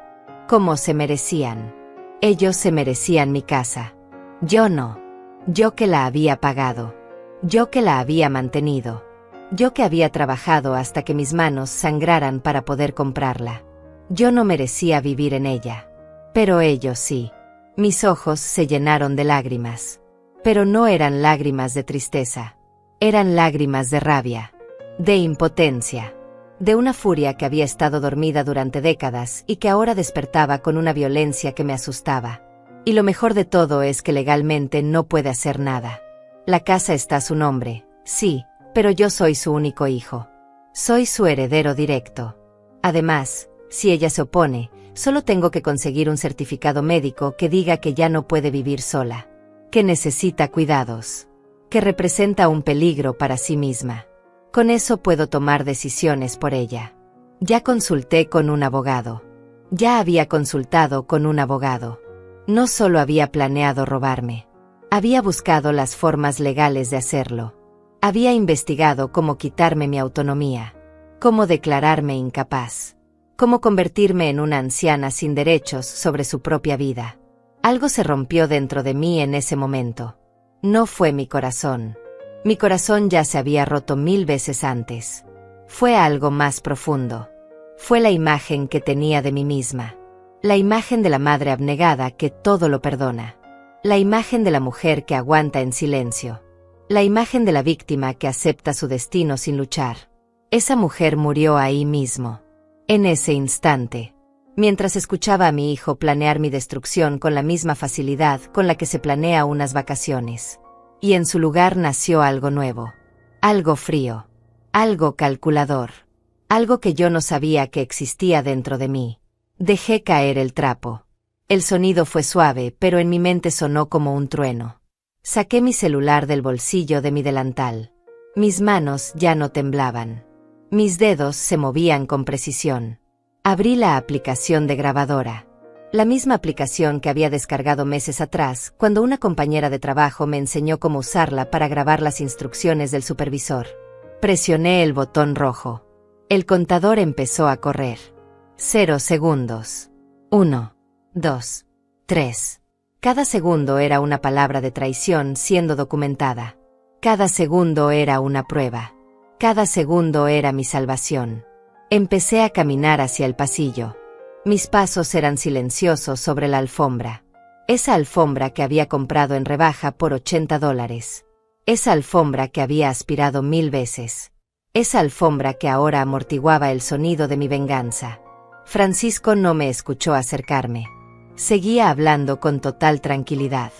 Como se merecían. Ellos se merecían mi casa. Yo no. Yo que la había pagado. Yo que la había mantenido. Yo que había trabajado hasta que mis manos sangraran para poder comprarla. Yo no merecía vivir en ella. Pero ellos sí. Mis ojos se llenaron de lágrimas. Pero no eran lágrimas de tristeza. Eran lágrimas de rabia. De impotencia. De una furia que había estado dormida durante décadas y que ahora despertaba con una violencia que me asustaba. Y lo mejor de todo es que legalmente no puede hacer nada. La casa está a su nombre, sí, pero yo soy su único hijo. Soy su heredero directo. Además, si ella se opone, solo tengo que conseguir un certificado médico que diga que ya no puede vivir sola. Que necesita cuidados. Que representa un peligro para sí misma. Con eso puedo tomar decisiones por ella. Ya consulté con un abogado. Ya había consultado con un abogado. No solo había planeado robarme. Había buscado las formas legales de hacerlo. Había investigado cómo quitarme mi autonomía. Cómo declararme incapaz. Cómo convertirme en una anciana sin derechos sobre su propia vida. Algo se rompió dentro de mí en ese momento. No fue mi corazón. Mi corazón ya se había roto 1000 veces antes. Fue algo más profundo. Fue la imagen que tenía de mí misma. La imagen de la madre abnegada que todo lo perdona. La imagen de la mujer que aguanta en silencio. La imagen de la víctima que acepta su destino sin luchar. Esa mujer murió ahí mismo. En ese instante. Mientras escuchaba a mi hijo planear mi destrucción con la misma facilidad con la que se planea unas vacaciones. Y en su lugar nació algo nuevo. Algo frío. Algo calculador. Algo que yo no sabía que existía dentro de mí. Dejé caer el trapo. El sonido fue suave, pero en mi mente sonó como un trueno. Saqué mi celular del bolsillo de mi delantal. Mis manos ya no temblaban. Mis dedos se movían con precisión. Abrí la aplicación de grabadora. La misma aplicación que había descargado meses atrás, cuando una compañera de trabajo me enseñó cómo usarla para grabar las instrucciones del supervisor. Presioné el botón rojo. El contador empezó a correr. 0 segundos. 1, 2, 3. Cada segundo era una palabra de traición siendo documentada. Cada segundo era una prueba. Cada segundo era mi salvación. Empecé a caminar hacia el pasillo. Mis pasos eran silenciosos sobre la alfombra. Esa alfombra que había comprado en rebaja por $80. Esa alfombra que había aspirado 1000 veces. Esa alfombra que ahora amortiguaba el sonido de mi venganza. Francisco no me escuchó acercarme. Seguía hablando con total tranquilidad.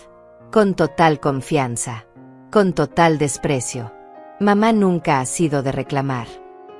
Con total confianza. Con total desprecio. Mamá nunca ha sido de reclamar.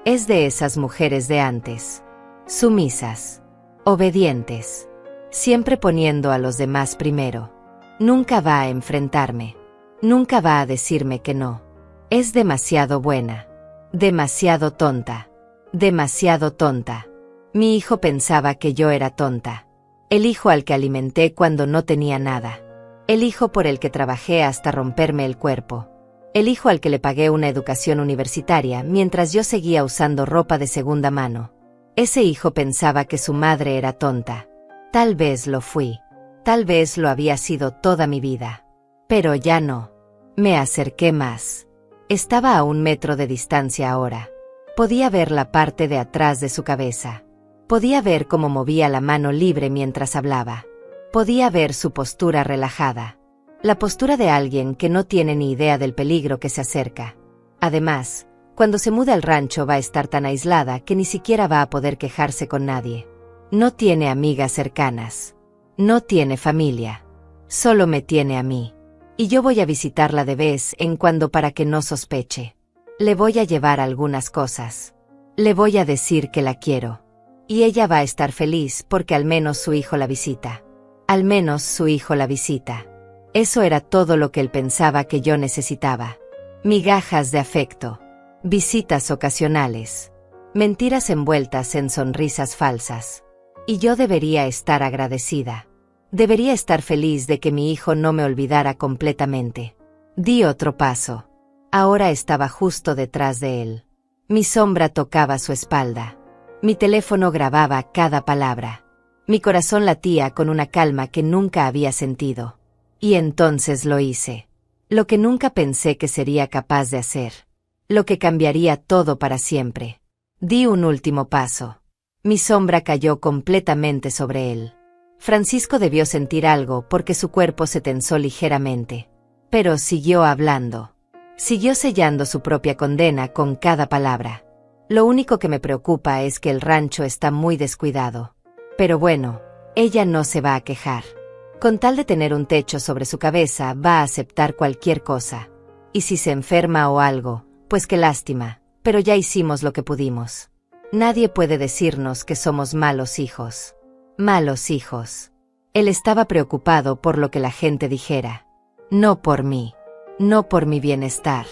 Es de esas mujeres de antes. Sumisas. Obedientes. Siempre poniendo a los demás primero. Nunca va a enfrentarme. Nunca va a decirme que no. Es demasiado buena. Demasiado tonta. Demasiado tonta. Mi hijo pensaba que yo era tonta. El hijo al que alimenté cuando no tenía nada. El hijo por el que trabajé hasta romperme el cuerpo. El hijo al que le pagué una educación universitaria mientras yo seguía usando ropa de segunda mano. Ese hijo pensaba que su madre era tonta. Tal vez lo fui. Tal vez lo había sido toda mi vida. Pero ya no. Me acerqué más. Estaba a 1 metro de distancia ahora. Podía ver la parte de atrás de su cabeza. Podía ver cómo movía la mano libre mientras hablaba. Podía ver su postura relajada. La postura de alguien que no tiene ni idea del peligro que se acerca. Además, cuando se mude al rancho va a estar tan aislada que ni siquiera va a poder quejarse con nadie. No tiene amigas cercanas. No tiene familia. Solo me tiene a mí. Y yo voy a visitarla de vez en cuando para que no sospeche. Le voy a llevar algunas cosas. Le voy a decir que la quiero. Y ella va a estar feliz porque al menos su hijo la visita. Al menos su hijo la visita. Eso era todo lo que él pensaba que yo necesitaba. Migajas de afecto. Visitas ocasionales. Mentiras envueltas en sonrisas falsas. Y yo debería estar agradecida. Debería estar feliz de que mi hijo no me olvidara completamente. Di otro paso. Ahora estaba justo detrás de él. Mi sombra tocaba su espalda. Mi teléfono grababa cada palabra. Mi corazón latía con una calma que nunca había sentido. Y entonces lo hice. Lo que nunca pensé que sería capaz de hacer. Lo que cambiaría todo para siempre. Di un último paso. Mi sombra cayó completamente sobre él. Francisco debió sentir algo porque su cuerpo se tensó ligeramente. Pero siguió hablando. Siguió sellando su propia condena con cada palabra. Lo único que me preocupa es que el rancho está muy descuidado. Pero bueno, ella no se va a quejar. Con tal de tener un techo sobre su cabeza, va a aceptar cualquier cosa. Y si se enferma o algo, pues qué lástima, pero ya hicimos lo que pudimos. Nadie puede decirnos que somos malos hijos. Malos hijos. Él estaba preocupado por lo que la gente dijera. No por mí. No por mi bienestar.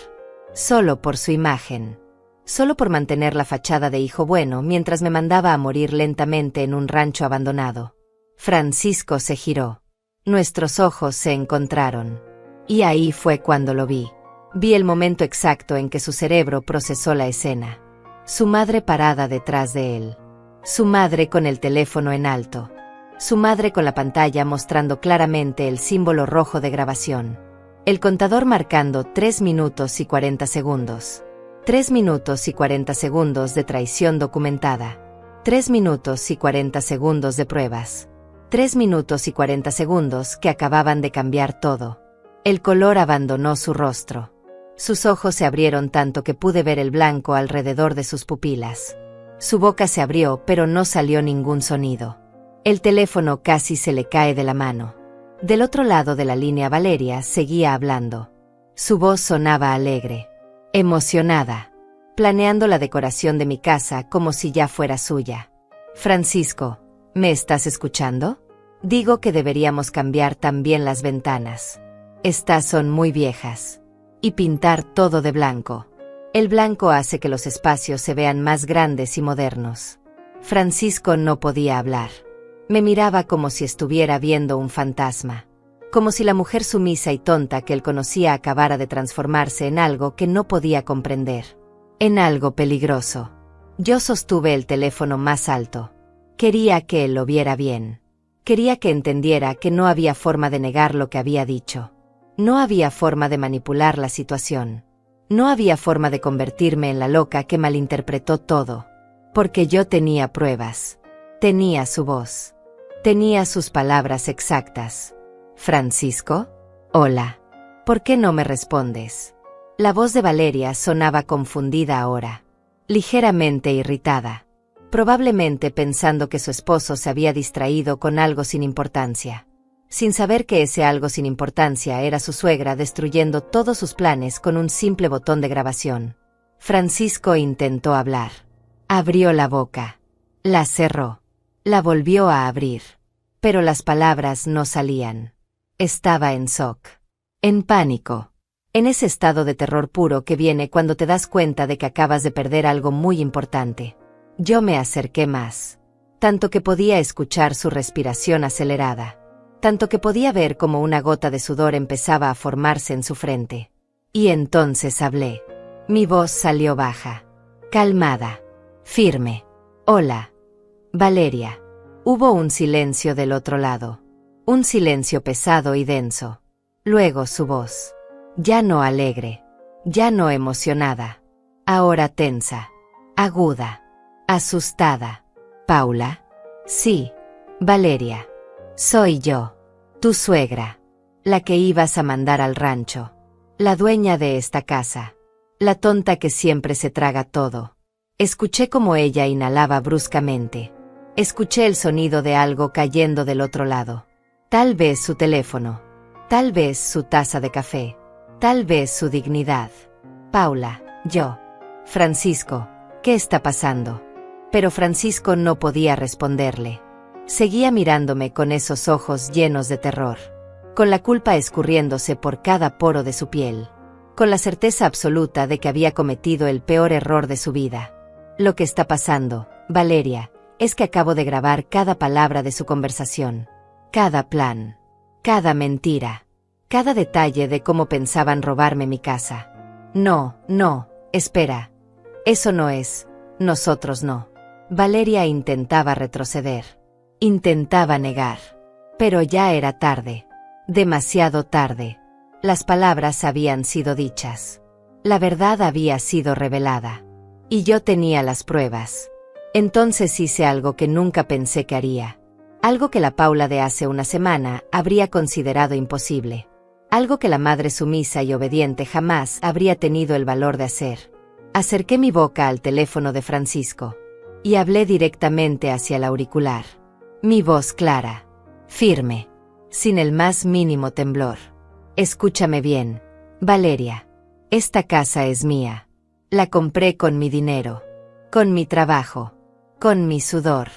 Solo por su imagen. Solo por mantener la fachada de hijo bueno mientras me mandaba a morir lentamente en un rancho abandonado. Francisco se giró. Nuestros ojos se encontraron. Y ahí fue cuando lo vi. Vi el momento exacto en que su cerebro procesó la escena. Su madre parada detrás de él. Su madre con el teléfono en alto. Su madre con la pantalla mostrando claramente el símbolo rojo de grabación. El contador marcando 3 minutos y 40 segundos. 3 minutos y 40 segundos de traición documentada. 3 minutos y 40 segundos de pruebas. 3 minutos y 40 segundos que acababan de cambiar todo. El color abandonó su rostro. Sus ojos se abrieron tanto que pude ver el blanco alrededor de sus pupilas. Su boca se abrió, pero no salió ningún sonido. El teléfono casi se le cae de la mano. Del otro lado de la línea Valeria seguía hablando. Su voz sonaba alegre, emocionada, planeando la decoración de mi casa como si ya fuera suya. Francisco, ¿me estás escuchando? Digo que deberíamos cambiar también las ventanas. Estas son muy viejas. Y pintar todo de blanco. El blanco hace que los espacios se vean más grandes y modernos. Francisco no podía hablar. Me miraba como si estuviera viendo un fantasma. Como si la mujer sumisa y tonta que él conocía acabara de transformarse en algo que no podía comprender. En algo peligroso. Yo sostuve el teléfono más alto. Quería que él lo viera bien. Quería que entendiera que no había forma de negar lo que había dicho. No había forma de manipular la situación. No había forma de convertirme en la loca que malinterpretó todo. Porque yo tenía pruebas. Tenía su voz. Tenía sus palabras exactas. Francisco, hola. ¿Por qué no me respondes? La voz de Valeria sonaba confundida ahora. Ligeramente irritada. Probablemente pensando que su esposo se había distraído con algo sin importancia. Sin saber que ese algo sin importancia era su suegra destruyendo todos sus planes con un simple botón de grabación. Francisco intentó hablar. Abrió la boca. La cerró. La volvió a abrir. Pero las palabras no salían. Estaba en shock. En pánico. En ese estado de terror puro que viene cuando te das cuenta de que acabas de perder algo muy importante. Yo me acerqué más. Tanto que podía escuchar su respiración acelerada. Tanto que podía ver cómo una gota de sudor empezaba a formarse en su frente. Y entonces hablé. Mi voz salió baja. Calmada. Firme. Hola. Valeria. Hubo un silencio del otro lado. Un silencio pesado y denso. Luego su voz. Ya no alegre. Ya no emocionada. Ahora tensa. Aguda. Asustada. ¿Paula? Sí. Valeria. Soy yo. Tu suegra. La que ibas a mandar al rancho. La dueña de esta casa. La tonta que siempre se traga todo. Escuché como ella inhalaba bruscamente. Escuché el sonido de algo cayendo del otro lado. Tal vez su teléfono. Tal vez su taza de café. Tal vez su dignidad. Paula, yo. Francisco, ¿qué está pasando? Pero Francisco no podía responderle. Seguía mirándome con esos ojos llenos de terror. Con la culpa escurriéndose por cada poro de su piel. Con la certeza absoluta de que había cometido el peor error de su vida. Lo que está pasando, Valeria, es que acabo de grabar cada palabra de su conversación. Cada plan. Cada mentira. Cada detalle de cómo pensaban robarme mi casa. No, espera. Eso no es. Nosotros no. Valeria intentaba retroceder. Intentaba negar. Pero ya era tarde. Demasiado tarde. Las palabras habían sido dichas. La verdad había sido revelada. Y yo tenía las pruebas. Entonces hice algo que nunca pensé que haría. Algo que la Paula de hace una semana habría considerado imposible. Algo que la madre sumisa y obediente jamás habría tenido el valor de hacer. Acerqué mi boca al teléfono de Francisco. Y hablé directamente hacia el auricular. Mi voz clara. Firme. Sin el más mínimo temblor. Escúchame bien, Valeria. Esta casa es mía. La compré con mi dinero. Con mi trabajo. Con mi sudor.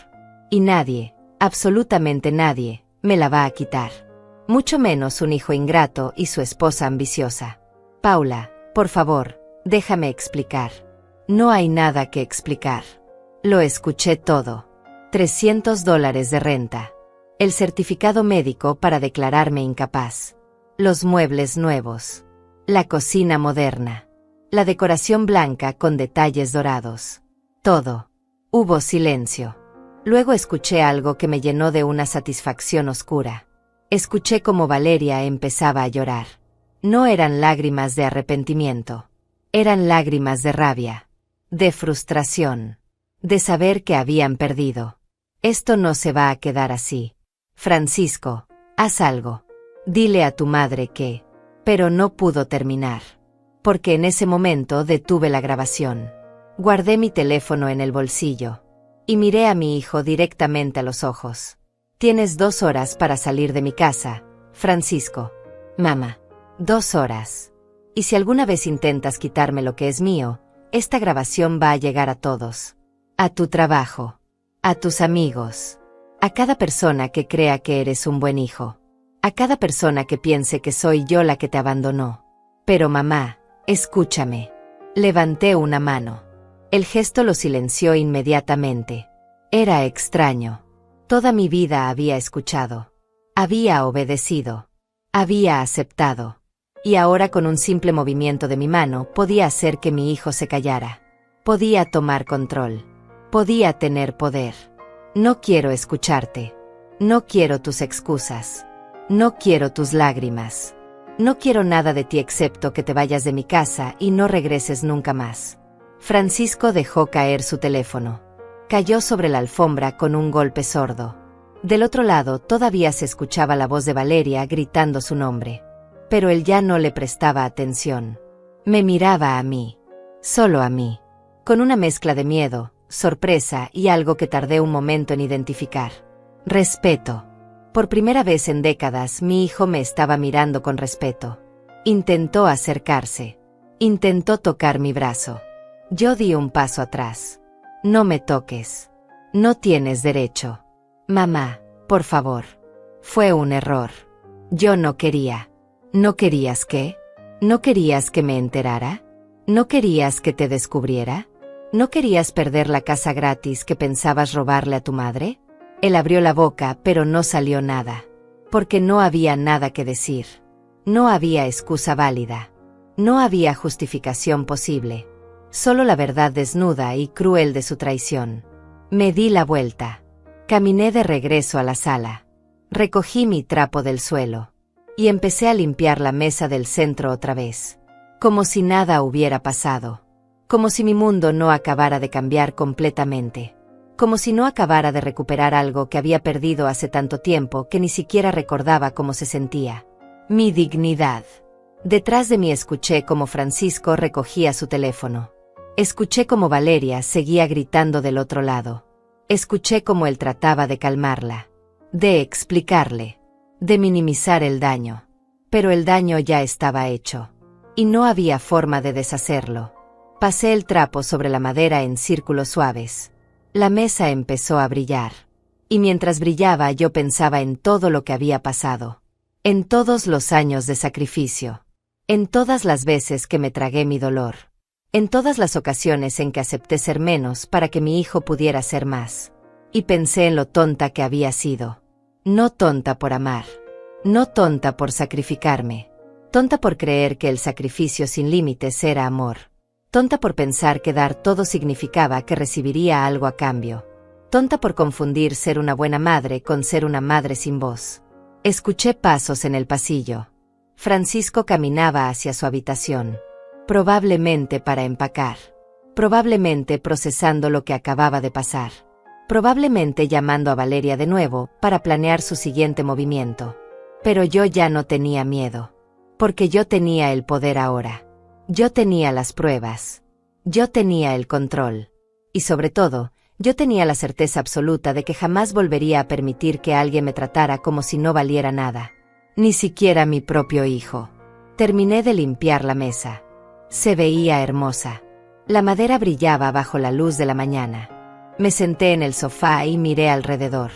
Y nadie, absolutamente nadie, me la va a quitar. Mucho menos un hijo ingrato y su esposa ambiciosa. Paula, por favor, déjame explicar. No hay nada que explicar. Lo escuché todo. $300 de renta. El certificado médico para declararme incapaz. Los muebles nuevos. La cocina moderna. La decoración blanca con detalles dorados. Todo. Hubo silencio. Luego escuché algo que me llenó de una satisfacción oscura. Escuché cómo Valeria empezaba a llorar. No eran lágrimas de arrepentimiento. Eran lágrimas de rabia, de frustración, de saber que habían perdido. Esto no se va a quedar así. Francisco, haz algo. Dile a tu madre que... Pero no pudo terminar. Porque en ese momento detuve la grabación. Guardé mi teléfono en el bolsillo. Y miré a mi hijo directamente a los ojos. Tienes 2 horas para salir de mi casa, Francisco. Mamá. 2 horas. Y si alguna vez intentas quitarme lo que es mío, esta grabación va a llegar a todos. A tu trabajo. A tus amigos. A cada persona que crea que eres un buen hijo. A cada persona que piense que soy yo la que te abandonó. Pero mamá, escúchame. Levanté una mano. El gesto lo silenció inmediatamente. Era extraño. Toda mi vida había escuchado. Había obedecido. Había aceptado. Y ahora con un simple movimiento de mi mano podía hacer que mi hijo se callara. Podía tomar control. Podía tener poder. No quiero escucharte. No quiero tus excusas. No quiero tus lágrimas. No quiero nada de ti excepto que te vayas de mi casa y no regreses nunca más. Francisco dejó caer su teléfono. Cayó sobre la alfombra con un golpe sordo. Del otro lado todavía se escuchaba la voz de Valeria gritando su nombre. Pero él ya no le prestaba atención. Me miraba a mí. Solo a mí. Con una mezcla de miedo, sorpresa y algo que tardé un momento en identificar. Respeto. Por primera vez en décadas mi hijo me estaba mirando con respeto. Intentó acercarse. Intentó tocar mi brazo. Yo di un paso atrás. No me toques. No tienes derecho. Mamá, por favor. Fue un error. Yo no quería. ¿No querías qué? ¿No querías que me enterara? ¿No querías que te descubriera? ¿No querías perder la casa gratis que pensabas robarle a tu madre? Él abrió la boca, pero no salió nada. Porque no había nada que decir. No había excusa válida. No había justificación posible. Solo la verdad desnuda y cruel de su traición. Me di la vuelta. Caminé de regreso a la sala. Recogí mi trapo del suelo. Y empecé a limpiar la mesa del centro otra vez. Como si nada hubiera pasado. Como si mi mundo no acabara de cambiar completamente. Como si no acabara de recuperar algo que había perdido hace tanto tiempo que ni siquiera recordaba cómo se sentía. Mi dignidad. Detrás de mí escuché cómo Francisco recogía su teléfono. Escuché cómo Valeria seguía gritando del otro lado. Escuché cómo él trataba de calmarla. De explicarle. De minimizar el daño. Pero el daño ya estaba hecho. Y no había forma de deshacerlo. Pasé el trapo sobre la madera en círculos suaves. La mesa empezó a brillar. Y mientras brillaba yo pensaba en todo lo que había pasado. En todos los años de sacrificio. En todas las veces que me tragué mi dolor. En todas las ocasiones en que acepté ser menos para que mi hijo pudiera ser más. Y pensé en lo tonta que había sido. No tonta por amar. No tonta por sacrificarme. Tonta por creer que el sacrificio sin límites era amor. Tonta por pensar que dar todo significaba que recibiría algo a cambio. Tonta por confundir ser una buena madre con ser una madre sin voz. Escuché pasos en el pasillo. Francisco caminaba hacia su habitación. Probablemente para empacar. Probablemente procesando lo que acababa de pasar. Probablemente llamando a Valeria de nuevo para planear su siguiente movimiento. Pero yo ya no tenía miedo. Porque yo tenía el poder ahora. Yo tenía las pruebas. Yo tenía el control. Y sobre todo, yo tenía la certeza absoluta de que jamás volvería a permitir que alguien me tratara como si no valiera nada. Ni siquiera mi propio hijo. Terminé de limpiar la mesa. Se veía hermosa. La madera brillaba bajo la luz de la mañana. Me senté en el sofá y miré alrededor.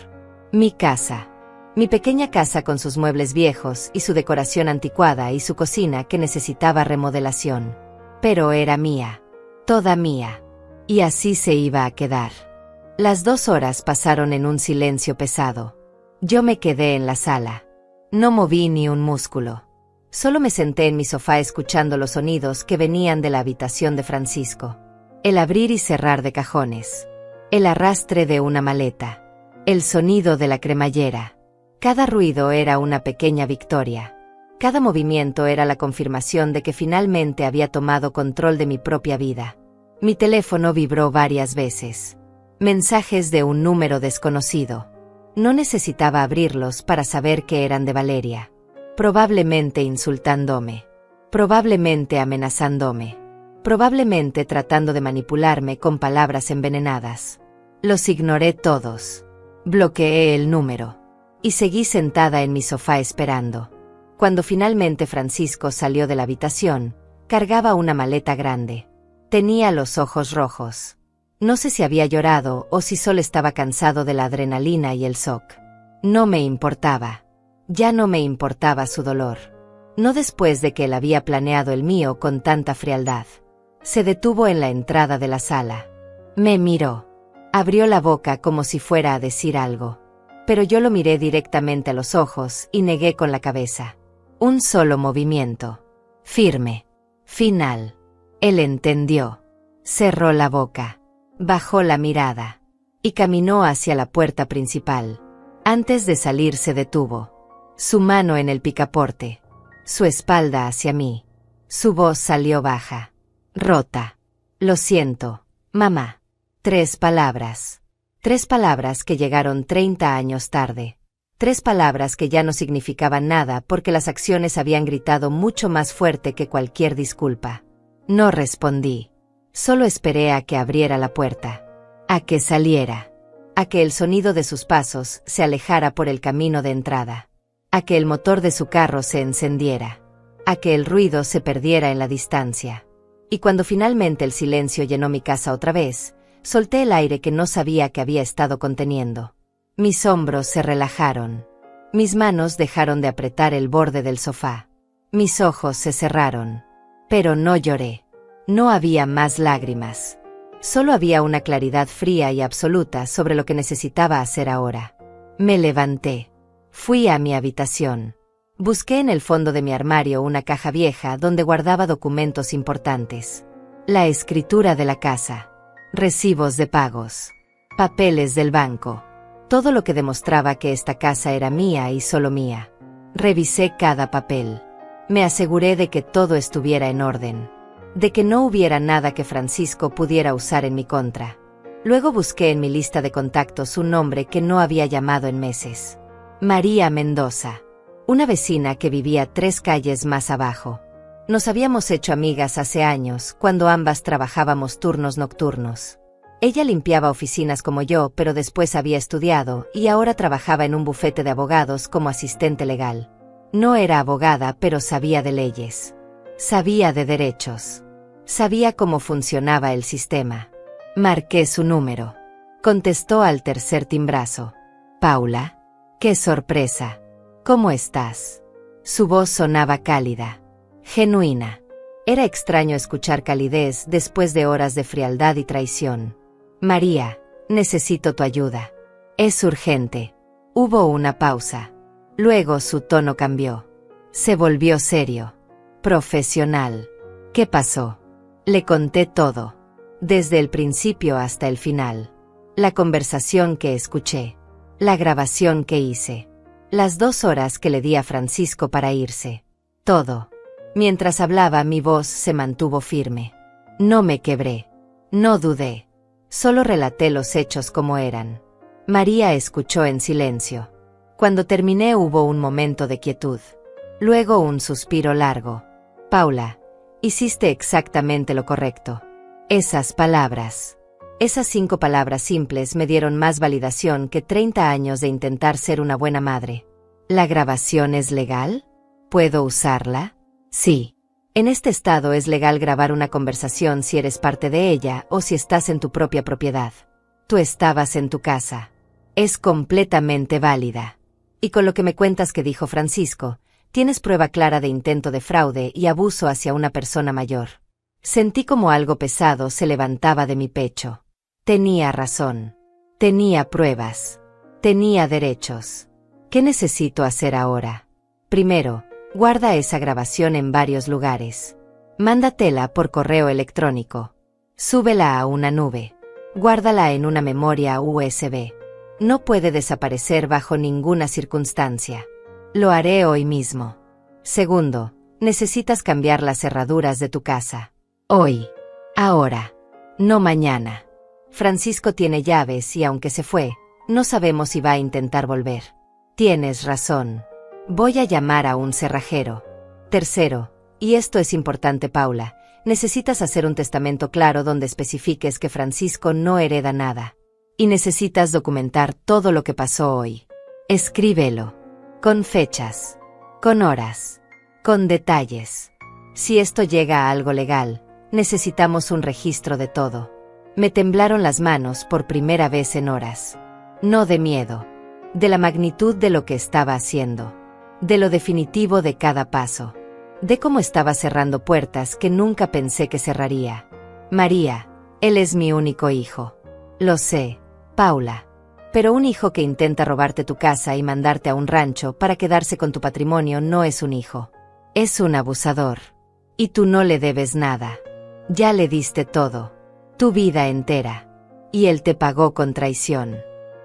Mi casa. Mi pequeña casa con sus muebles viejos y su decoración anticuada y su cocina que necesitaba remodelación. Pero era mía. Toda mía. Y así se iba a quedar. Las 2 horas pasaron en un silencio pesado. Yo me quedé en la sala. No moví ni un músculo. Solo me senté en mi sofá escuchando los sonidos que venían de la habitación de Francisco. El abrir y cerrar de cajones. El arrastre de una maleta. El sonido de la cremallera. Cada ruido era una pequeña victoria. Cada movimiento era la confirmación de que finalmente había tomado control de mi propia vida. Mi teléfono vibró varias veces. Mensajes de un número desconocido. No necesitaba abrirlos para saber que eran de Valeria. Probablemente insultándome. Probablemente amenazándome. Probablemente tratando de manipularme con palabras envenenadas. Los ignoré todos. Bloqueé el número. Y seguí sentada en mi sofá esperando. Cuando finalmente Francisco salió de la habitación, cargaba una maleta grande. Tenía los ojos rojos. No sé si había llorado o si solo estaba cansado de la adrenalina y el shock. No me importaba. Ya no me importaba su dolor. No después de que él había planeado el mío con tanta frialdad. Se detuvo en la entrada de la sala. Me miró. Abrió la boca como si fuera a decir algo. Pero yo lo miré directamente a los ojos y negué con la cabeza. Un solo movimiento. Firme. Final. Él entendió. Cerró la boca. Bajó la mirada. Y caminó hacia la puerta principal. Antes de salir se detuvo. Su mano en el picaporte. Su espalda hacia mí. Su voz salió baja. Rota. Lo siento, mamá. 3 palabras. 3 palabras que llegaron 30 años tarde. 3 palabras que ya no significaban nada porque las acciones habían gritado mucho más fuerte que cualquier disculpa. No respondí. Solo esperé a que abriera la puerta. A que saliera. A que el sonido de sus pasos se alejara por el camino de entrada. A que el motor de su carro se encendiera. A que el ruido se perdiera en la distancia. Y cuando finalmente el silencio llenó mi casa otra vez, solté el aire que no sabía que había estado conteniendo. Mis hombros se relajaron. Mis manos dejaron de apretar el borde del sofá. Mis ojos se cerraron. Pero no lloré. No había más lágrimas. Solo había una claridad fría y absoluta sobre lo que necesitaba hacer ahora. Me levanté. Fui a mi habitación. Busqué en el fondo de mi armario una caja vieja donde guardaba documentos importantes. La escritura de la casa. Recibos de pagos. Papeles del banco. Todo lo que demostraba que esta casa era mía y solo mía. Revisé cada papel. Me aseguré de que todo estuviera en orden. De que no hubiera nada que Francisco pudiera usar en mi contra. Luego busqué en mi lista de contactos un nombre que no había llamado en meses. María Mendoza. Una vecina que vivía 3 calles más abajo. Nos habíamos hecho amigas hace años, cuando ambas trabajábamos turnos nocturnos. Ella limpiaba oficinas como yo, pero después había estudiado, y ahora trabajaba en un bufete de abogados como asistente legal. No era abogada, pero sabía de leyes. Sabía de derechos. Sabía cómo funcionaba el sistema. Marqué su número. Contestó al tercer timbrazo. Paula. ¡Qué sorpresa! ¿Cómo estás? Su voz sonaba cálida. Genuina. Era extraño escuchar calidez después de horas de frialdad y traición. María, necesito tu ayuda. Es urgente. Hubo una pausa. Luego su tono cambió. Se volvió serio. Profesional. ¿Qué pasó? Le conté todo. Desde el principio hasta el final. La conversación que escuché. La grabación que hice. Las 2 horas que le di a Francisco para irse. Todo. Mientras hablaba, mi voz se mantuvo firme. No me quebré. No dudé. Solo relaté los hechos como eran. María escuchó en silencio. Cuando terminé hubo un momento de quietud. Luego un suspiro largo. Paula, hiciste exactamente lo correcto. Esas palabras. Esas 5 palabras simples me dieron más validación que 30 años de intentar ser una buena madre. ¿La grabación es legal? ¿Puedo usarla? Sí. En este estado es legal grabar una conversación si eres parte de ella o si estás en tu propia propiedad. Tú estabas en tu casa. Es completamente válida. Y con lo que me cuentas que dijo Francisco, tienes prueba clara de intento de fraude y abuso hacia una persona mayor. Sentí como algo pesado se levantaba de mi pecho. Tenía razón. Tenía pruebas. Tenía derechos. ¿Qué necesito hacer ahora? Primero, guarda esa grabación en varios lugares. Mándatela por correo electrónico. Súbela a una nube. Guárdala en una memoria USB. No puede desaparecer bajo ninguna circunstancia. Lo haré hoy mismo. Segundo, necesitas cambiar las cerraduras de tu casa. Hoy. Ahora. No mañana. Francisco tiene llaves y aunque se fue, no sabemos si va a intentar volver. Tienes razón. Voy a llamar a un cerrajero. Tercero, y esto es importante, Paula, necesitas hacer un testamento claro donde especifiques que Francisco no hereda nada. Y necesitas documentar todo lo que pasó hoy. Escríbelo. Con fechas. Con horas. Con detalles. Si esto llega a algo legal, necesitamos un registro de todo. Me temblaron las manos por primera vez en horas. No de miedo. De la magnitud de lo que estaba haciendo. De lo definitivo de cada paso. De cómo estaba cerrando puertas que nunca pensé que cerraría. María, él es mi único hijo. Lo sé, Paula. Pero un hijo que intenta robarte tu casa y mandarte a un rancho para quedarse con tu patrimonio no es un hijo. Es un abusador. Y tú no le debes nada. Ya le diste todo. Tu vida entera. Y él te pagó con traición.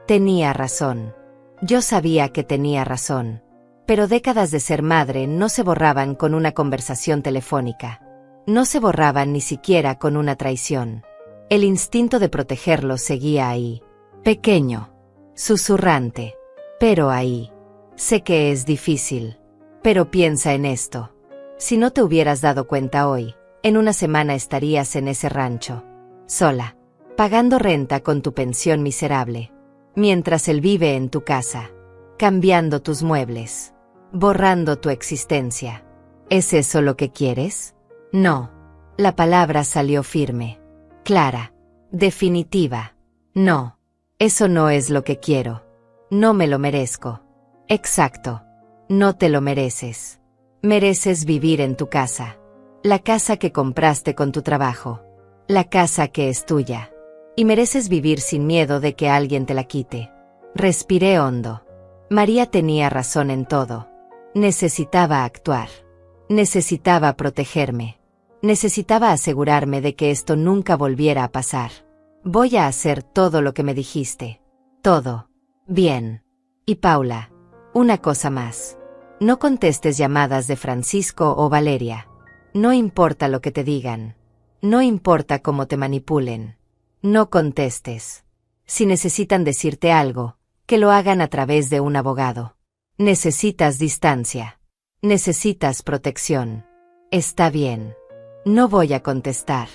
Tenía razón. Yo sabía que tenía razón. Pero décadas de ser madre no se borraban con una conversación telefónica. No se borraban ni siquiera con una traición. El instinto de protegerlo seguía ahí. Pequeño. Susurrante. Pero ahí. Sé que es difícil. Pero piensa en esto. Si no te hubieras dado cuenta hoy, en una semana estarías en ese rancho. Sola. Pagando renta con tu pensión miserable. Mientras él vive en tu casa. Cambiando tus muebles. Borrando tu existencia. ¿Es eso lo que quieres? No. La palabra salió firme. Clara. Definitiva. No. Eso no es lo que quiero. No me lo merezco. Exacto. No te lo mereces. Mereces vivir en tu casa. La casa que compraste con tu trabajo. La casa que es tuya. Y mereces vivir sin miedo de que alguien te la quite. Respiré hondo. María tenía razón en todo. Necesitaba actuar. Necesitaba protegerme. Necesitaba asegurarme de que esto nunca volviera a pasar. Voy a hacer todo lo que me dijiste. Todo. Bien. Y Paula, una cosa más. No contestes llamadas de Francisco o Valeria. No importa lo que te digan. No importa cómo te manipulen. No contestes. Si necesitan decirte algo, que lo hagan a través de un abogado. Necesitas distancia. Necesitas protección. Está bien. No voy a contestar.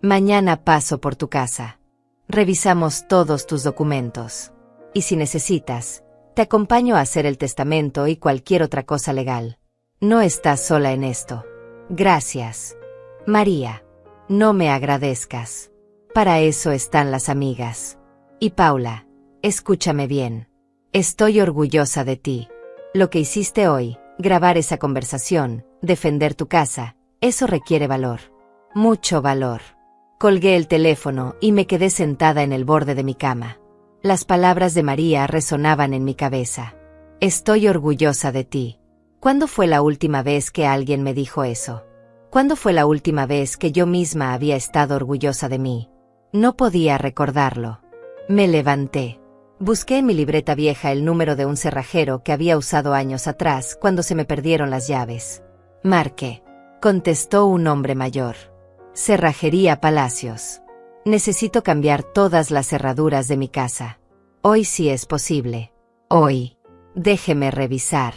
Mañana paso por tu casa. Revisamos todos tus documentos. Y si necesitas, te acompaño a hacer el testamento y cualquier otra cosa legal. No estás sola en esto. Gracias. María. No me agradezcas. Para eso están las amigas. Y Paula, escúchame bien. Estoy orgullosa de ti. Lo que hiciste hoy, grabar esa conversación, defender tu casa, eso requiere valor. Mucho valor. Colgué el teléfono y me quedé sentada en el borde de mi cama. Las palabras de María resonaban en mi cabeza. Estoy orgullosa de ti. ¿Cuándo fue la última vez que alguien me dijo eso? ¿Cuándo fue la última vez que yo misma había estado orgullosa de mí? No podía recordarlo. Me levanté. Busqué en mi libreta vieja el número de un cerrajero que había usado años atrás cuando se me perdieron las llaves. Marqué. Contestó un hombre mayor. Cerrajería Palacios. Necesito cambiar todas las cerraduras de mi casa. Hoy sí es posible. Hoy. Déjeme revisar.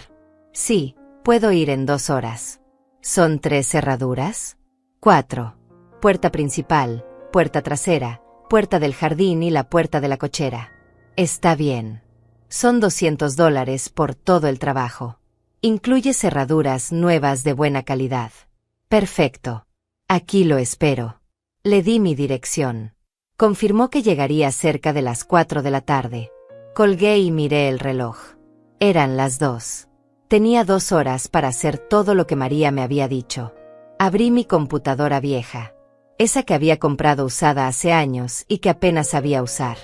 Sí, puedo ir en 2 horas. ¿Son 3 cerraduras? 4. Puerta principal, puerta trasera, puerta del jardín y la puerta de la cochera. Está bien. Son $200 por todo el trabajo. Incluye cerraduras nuevas de buena calidad. Perfecto. Aquí lo espero. Le di mi dirección. Confirmó que llegaría cerca de las 4 de la tarde. Colgué y miré el reloj. Eran las 2. Tenía 2 horas para hacer todo lo que María me había dicho. Abrí mi computadora vieja. Esa que había comprado usada hace años y que apenas sabía usar.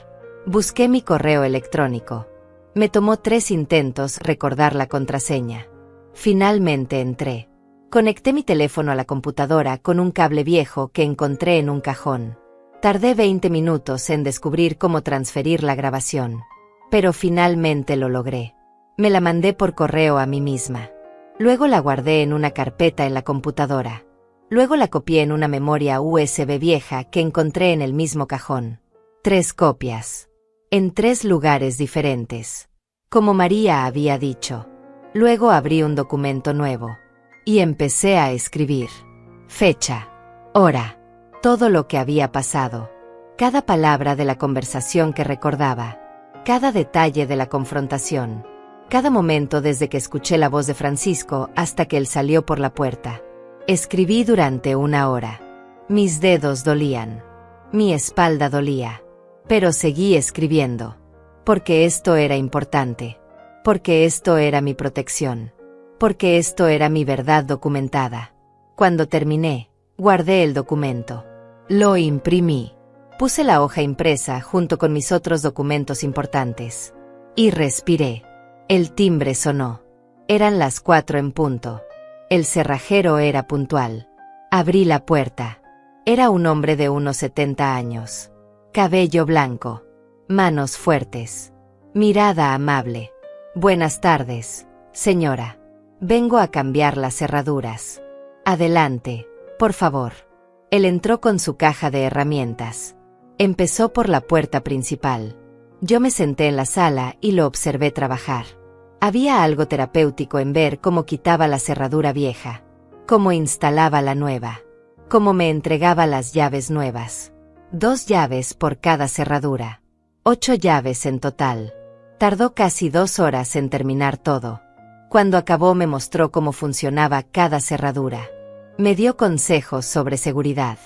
Busqué mi correo electrónico. Me tomó 3 intentos recordar la contraseña. Finalmente entré. Conecté mi teléfono a la computadora con un cable viejo que encontré en un cajón. Tardé 20 minutos en descubrir cómo transferir la grabación. Pero finalmente lo logré. Me la mandé por correo a mí misma. Luego la guardé en una carpeta en la computadora. Luego la copié en una memoria USB vieja que encontré en el mismo cajón. 3 copias. En 3 lugares diferentes. Como María había dicho. Luego abrí un documento nuevo. Y empecé a escribir. Fecha. Hora. Todo lo que había pasado. Cada palabra de la conversación que recordaba. Cada detalle de la confrontación. Cada momento desde que escuché la voz de Francisco hasta que él salió por la puerta. Escribí durante 1 hora. Mis dedos dolían. Mi espalda dolía. Pero seguí escribiendo. Porque esto era importante. Porque esto era mi protección. Porque esto era mi verdad documentada. Cuando terminé, guardé el documento. Lo imprimí. Puse la hoja impresa junto con mis otros documentos importantes. Y respiré. El timbre sonó. Eran las 4 en punto. El cerrajero era puntual. Abrí la puerta. Era un hombre de unos 70 años. Cabello blanco. Manos fuertes. Mirada amable. Buenas tardes, señora. Vengo a cambiar las cerraduras. Adelante, por favor. Él entró con su caja de herramientas. Empezó por la puerta principal. Yo me senté en la sala y lo observé trabajar. Había algo terapéutico en ver cómo quitaba la cerradura vieja, cómo instalaba la nueva, cómo me entregaba las llaves nuevas. 2 llaves por cada cerradura. 8 llaves en total. Tardó casi 2 horas en terminar todo. Cuando acabó me mostró cómo funcionaba cada cerradura. Me dio consejos sobre seguridad.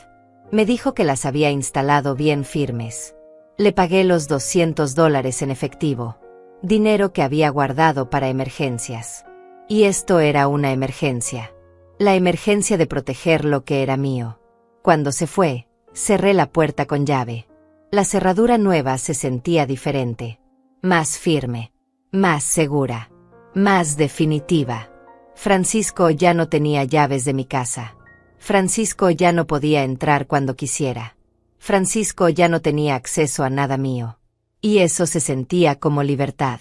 Me dijo que las había instalado bien firmes. Le pagué los $200 en efectivo. Dinero que había guardado para emergencias. Y esto era una emergencia. La emergencia de proteger lo que era mío. Cuando se fue, cerré la puerta con llave. La cerradura nueva se sentía diferente. Más firme. Más segura. Más definitiva. Francisco ya no tenía llaves de mi casa. Francisco ya no podía entrar cuando quisiera. Francisco ya no tenía acceso a nada mío. Y eso se sentía como libertad.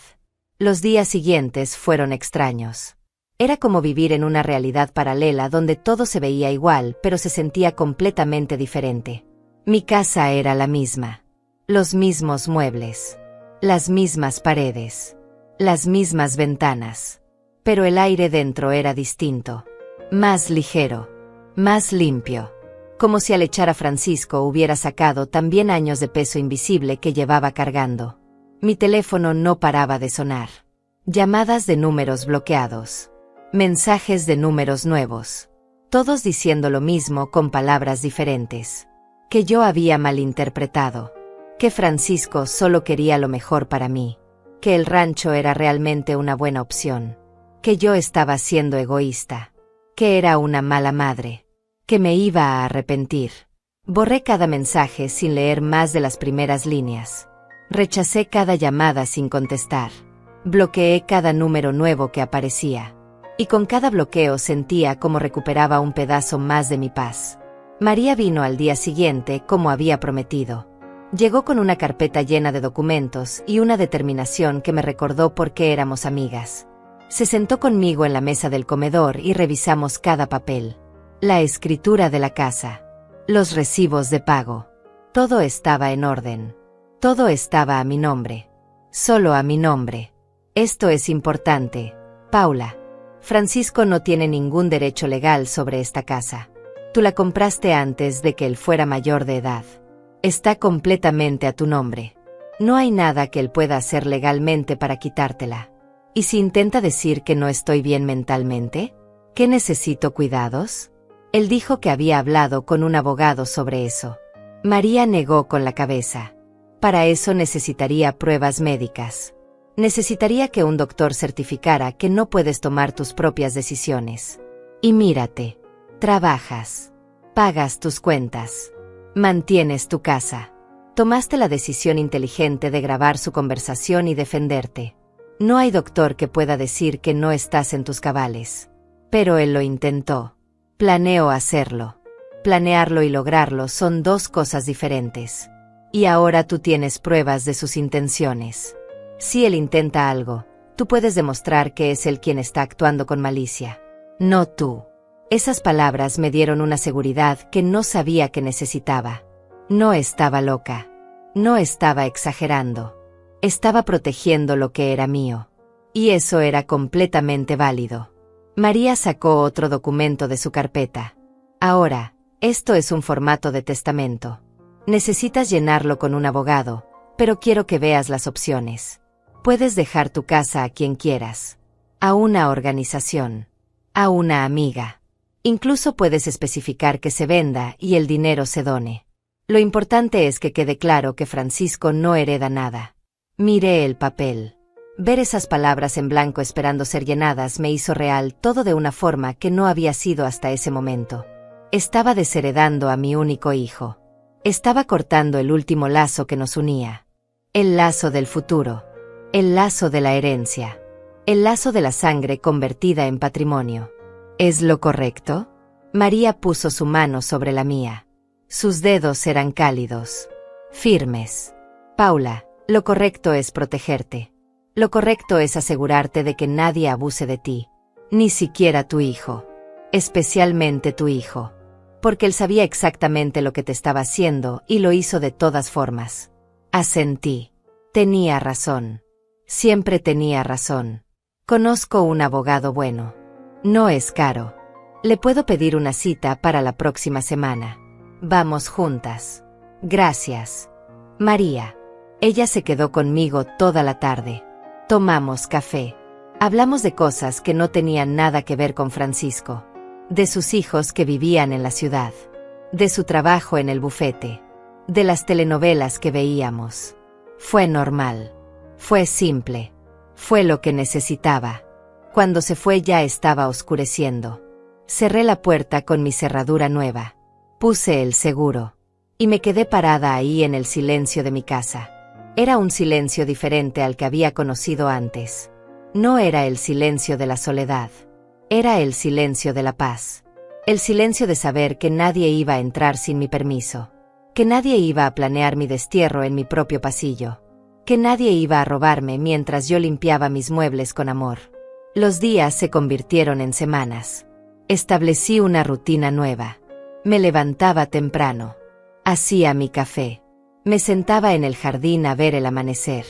Los días siguientes fueron extraños. Era como vivir en una realidad paralela donde todo se veía igual, pero se sentía completamente diferente. Mi casa era la misma. Los mismos muebles. Las mismas paredes. Las mismas ventanas. Pero el aire dentro era distinto. Más ligero. Más limpio. Como si al echar a Francisco hubiera sacado también años de peso invisible que llevaba cargando. Mi teléfono no paraba de sonar. Llamadas de números bloqueados. Mensajes de números nuevos. Todos diciendo lo mismo con palabras diferentes. Que yo había malinterpretado. Que Francisco solo quería lo mejor para mí. Que el rancho era realmente una buena opción. Que yo estaba siendo egoísta. Que era una mala madre. Que me iba a arrepentir. Borré cada mensaje sin leer más de las primeras líneas. Rechacé cada llamada sin contestar. Bloqueé cada número nuevo que aparecía. Y con cada bloqueo sentía como recuperaba un pedazo más de mi paz. María vino al día siguiente como había prometido. Llegó con una carpeta llena de documentos y una determinación que me recordó por qué éramos amigas. Se sentó conmigo en la mesa del comedor y revisamos cada papel. La escritura de la casa. Los recibos de pago. Todo estaba en orden. Todo estaba a mi nombre. Solo a mi nombre. Esto es importante, Paula. Francisco no tiene ningún derecho legal sobre esta casa. Tú la compraste antes de que él fuera mayor de edad. Está completamente a tu nombre. No hay nada que él pueda hacer legalmente para quitártela. ¿Y si intenta decir que no estoy bien mentalmente? ¿Que necesito cuidados? Él dijo que había hablado con un abogado sobre eso. María negó con la cabeza. Para eso necesitaría pruebas médicas. Necesitaría que un doctor certificara que no puedes tomar tus propias decisiones. Y mírate. Trabajas. Pagas tus cuentas. Mantienes tu casa. Tomaste la decisión inteligente de grabar su conversación y defenderte. No hay doctor que pueda decir que no estás en tus cabales. Pero él lo intentó. Planeó hacerlo. Planearlo y lograrlo son dos cosas diferentes. Y ahora tú tienes pruebas de sus intenciones. Si él intenta algo, tú puedes demostrar que es él quien está actuando con malicia. No tú. Esas palabras me dieron una seguridad que no sabía que necesitaba. No estaba loca. No estaba exagerando. Estaba protegiendo lo que era mío. Y eso era completamente válido. María sacó otro documento de su carpeta. Ahora, esto es un formato de testamento. Necesitas llenarlo con un abogado, pero quiero que veas las opciones. Puedes dejar tu casa a quien quieras. A una organización. A una amiga. Incluso puedes especificar que se venda y el dinero se done. Lo importante es que quede claro que Francisco no hereda nada. Miré el papel. Ver esas palabras en blanco esperando ser llenadas me hizo real todo de una forma que no había sido hasta ese momento. Estaba desheredando a mi único hijo. Estaba cortando el último lazo que nos unía. El lazo del futuro. El lazo de la herencia. El lazo de la sangre convertida en patrimonio. ¿Es lo correcto? María puso su mano sobre la mía. Sus dedos eran cálidos. Firmes. Paula, lo correcto es protegerte. Lo correcto es asegurarte de que nadie abuse de ti. Ni siquiera tu hijo. Especialmente tu hijo. Porque él sabía exactamente lo que te estaba haciendo y lo hizo de todas formas. Asentí. Tenía razón. Siempre tenía razón. Conozco un abogado bueno. No es caro. Le puedo pedir una cita para la próxima semana. Vamos juntas. Gracias. María. Ella se quedó conmigo toda la tarde. Tomamos café. Hablamos de cosas que no tenían nada que ver con Francisco. De sus hijos que vivían en la ciudad. De su trabajo en el bufete. De las telenovelas que veíamos. Fue normal. Fue simple. Fue lo que necesitaba. Cuando se fue ya estaba oscureciendo. Cerré la puerta con mi cerradura nueva. Puse el seguro. Y me quedé parada ahí en el silencio de mi casa. Era un silencio diferente al que había conocido antes. No era el silencio de la soledad. Era el silencio de la paz. El silencio de saber que nadie iba a entrar sin mi permiso. Que nadie iba a planear mi destierro en mi propio pasillo. Que nadie iba a robarme mientras yo limpiaba mis muebles con amor. Los días se convirtieron en semanas. Establecí una rutina nueva. Me levantaba temprano. Hacía mi café. Me sentaba en el jardín a ver el amanecer.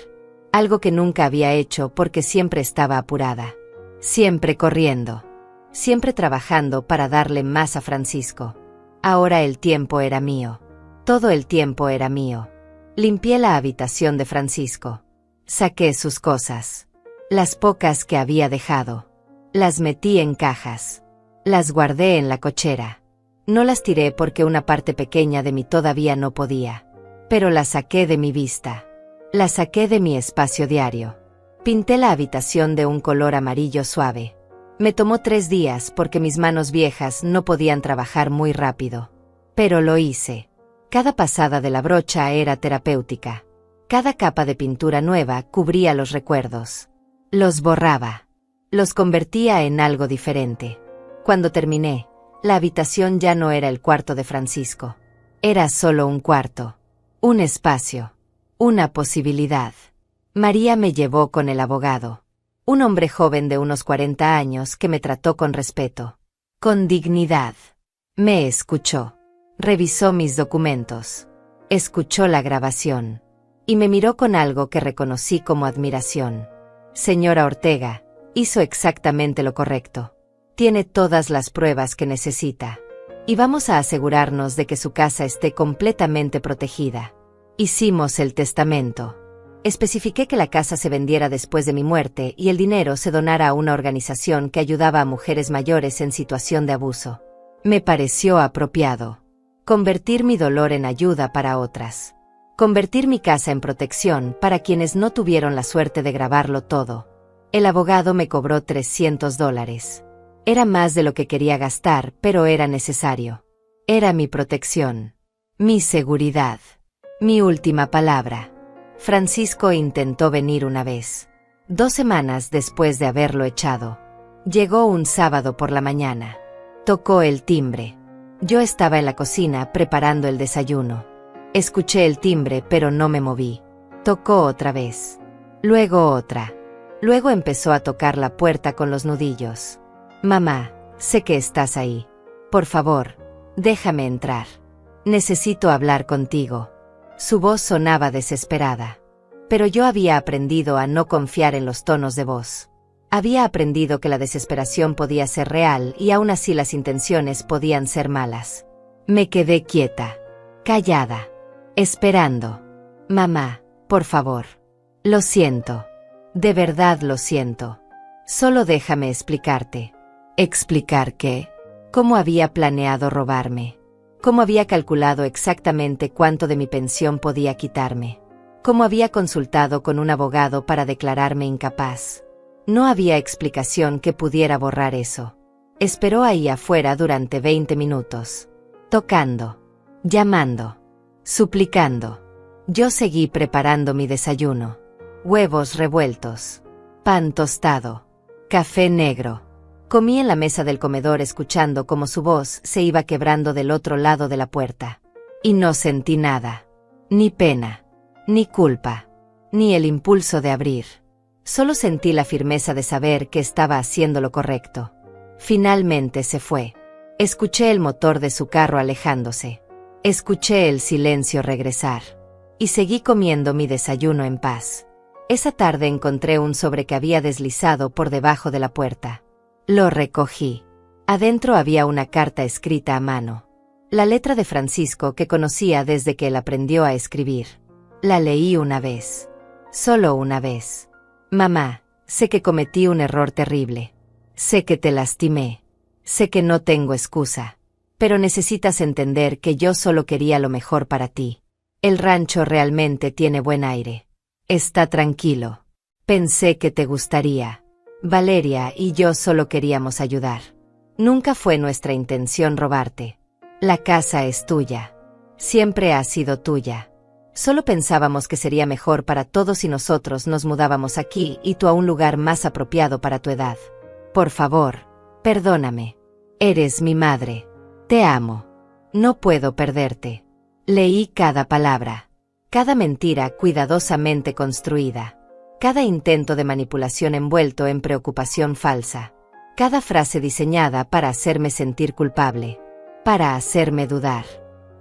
Algo que nunca había hecho porque siempre estaba apurada. Siempre corriendo. Siempre trabajando para darle más a Francisco. Ahora el tiempo era mío. Todo el tiempo era mío. Limpié la habitación de Francisco. Saqué sus cosas. Las pocas que había dejado. Las metí en cajas. Las guardé en la cochera. No las tiré porque una parte pequeña de mí todavía no podía. Pero las saqué de mi vista. Las saqué de mi espacio diario. Pinté la habitación de un color amarillo suave. Me tomó 3 días porque mis manos viejas no podían trabajar muy rápido. Pero lo hice. Cada pasada de la brocha era terapéutica. Cada capa de pintura nueva cubría los recuerdos. Los borraba. Los convertía en algo diferente. Cuando terminé, la habitación ya no era el cuarto de Francisco. Era solo un cuarto. Un espacio. Una posibilidad. María me llevó con el abogado. Un hombre joven de unos 40 años que me trató con respeto. Con dignidad. Me escuchó. Revisó mis documentos. Escuchó la grabación. Y me miró con algo que reconocí como admiración. Señora Ortega, hizo exactamente lo correcto. Tiene todas las pruebas que necesita. Y vamos a asegurarnos de que su casa esté completamente protegida. Hicimos el testamento. Especifiqué que la casa se vendiera después de mi muerte y el dinero se donara a una organización que ayudaba a mujeres mayores en situación de abuso. Me pareció apropiado. Convertir mi dolor en ayuda para otras. Convertir mi casa en protección para quienes no tuvieron la suerte de grabarlo todo. El abogado me cobró $300. Era más de lo que quería gastar, pero era necesario. Era mi protección. Mi seguridad. Mi última palabra. Francisco intentó venir una vez. 2 semanas después de haberlo echado. Llegó un sábado por la mañana. Tocó el timbre. Yo estaba en la cocina preparando el desayuno. Escuché el timbre, pero no me moví. Tocó otra vez. Luego otra. Luego empezó a tocar la puerta con los nudillos. Mamá, sé que estás ahí. Por favor, déjame entrar. Necesito hablar contigo. Su voz sonaba desesperada. Pero yo había aprendido a no confiar en los tonos de voz. Había aprendido que la desesperación podía ser real y aún así las intenciones podían ser malas. Me quedé quieta, callada, esperando. Mamá, por favor. Lo siento. De verdad lo siento. Solo déjame explicarte. ¿Explicar qué? ¿Cómo había planeado robarme? ¿Cómo había calculado exactamente cuánto de mi pensión podía quitarme? ¿Cómo había consultado con un abogado para declararme incapaz? No había explicación que pudiera borrar eso. Esperó ahí afuera durante 20 minutos. Tocando. Llamando. Suplicando. Yo seguí preparando mi desayuno. Huevos revueltos. Pan tostado. Café negro. Comí en la mesa del comedor escuchando cómo su voz se iba quebrando del otro lado de la puerta. Y no sentí nada. Ni pena. Ni culpa. Ni el impulso de abrir. Solo sentí la firmeza de saber que estaba haciendo lo correcto. Finalmente se fue. Escuché el motor de su carro alejándose. Escuché el silencio regresar. Y seguí comiendo mi desayuno en paz. Esa tarde encontré un sobre que había deslizado por debajo de la puerta. Lo recogí. Adentro había una carta escrita a mano. La letra de Francisco que conocía desde que él aprendió a escribir. La leí una vez. Solo una vez. Mamá, sé que cometí un error terrible. Sé que te lastimé. Sé que no tengo excusa. Pero necesitas entender que yo solo quería lo mejor para ti. El rancho realmente tiene buen aire. Está tranquilo. Pensé que te gustaría. Valeria y yo solo queríamos ayudar. Nunca fue nuestra intención robarte. La casa es tuya. Siempre ha sido tuya. Solo pensábamos que sería mejor para todos si nosotros nos mudábamos aquí y tú a un lugar más apropiado para tu edad. Por favor, perdóname. Eres mi madre. Te amo. No puedo perderte. Leí cada palabra. Cada mentira cuidadosamente construida. Cada intento de manipulación envuelto en preocupación falsa. Cada frase diseñada para hacerme sentir culpable. Para hacerme dudar.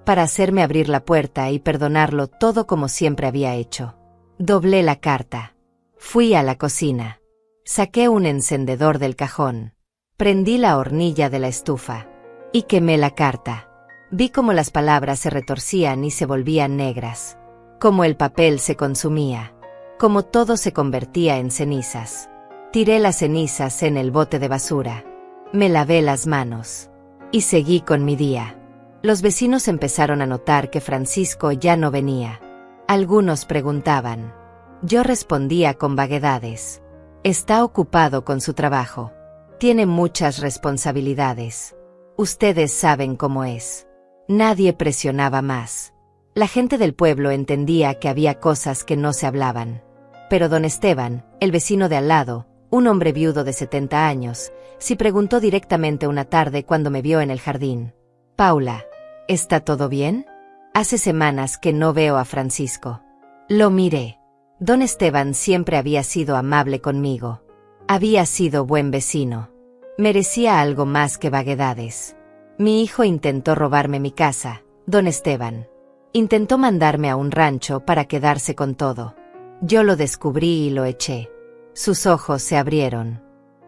Para hacerme abrir la puerta y perdonarlo todo como siempre había hecho. Doblé la carta. Fui a la cocina. Saqué un encendedor del cajón. Prendí la hornilla de la estufa. Y quemé la carta. Vi cómo las palabras se retorcían y se volvían negras. Cómo el papel se consumía. Cómo todo se convertía en cenizas. Tiré las cenizas en el bote de basura. Me lavé las manos. Y seguí con mi día. Los vecinos empezaron a notar que Francisco ya no venía. Algunos preguntaban. Yo respondía con vaguedades. Está ocupado con su trabajo. Tiene muchas responsabilidades. Ustedes saben cómo es. Nadie presionaba más. La gente del pueblo entendía que había cosas que no se hablaban. Pero don Esteban, el vecino de al lado, un hombre viudo de 70 años, sí preguntó directamente una tarde cuando me vio en el jardín. Paula, ¿está todo bien? Hace semanas que no veo a Francisco. Lo miré. Don Esteban siempre había sido amable conmigo. Había sido buen vecino. Merecía algo más que vaguedades. Mi hijo intentó robarme mi casa, don Esteban. Intentó mandarme a un rancho para quedarse con todo. Yo lo descubrí y lo eché. Sus ojos se abrieron.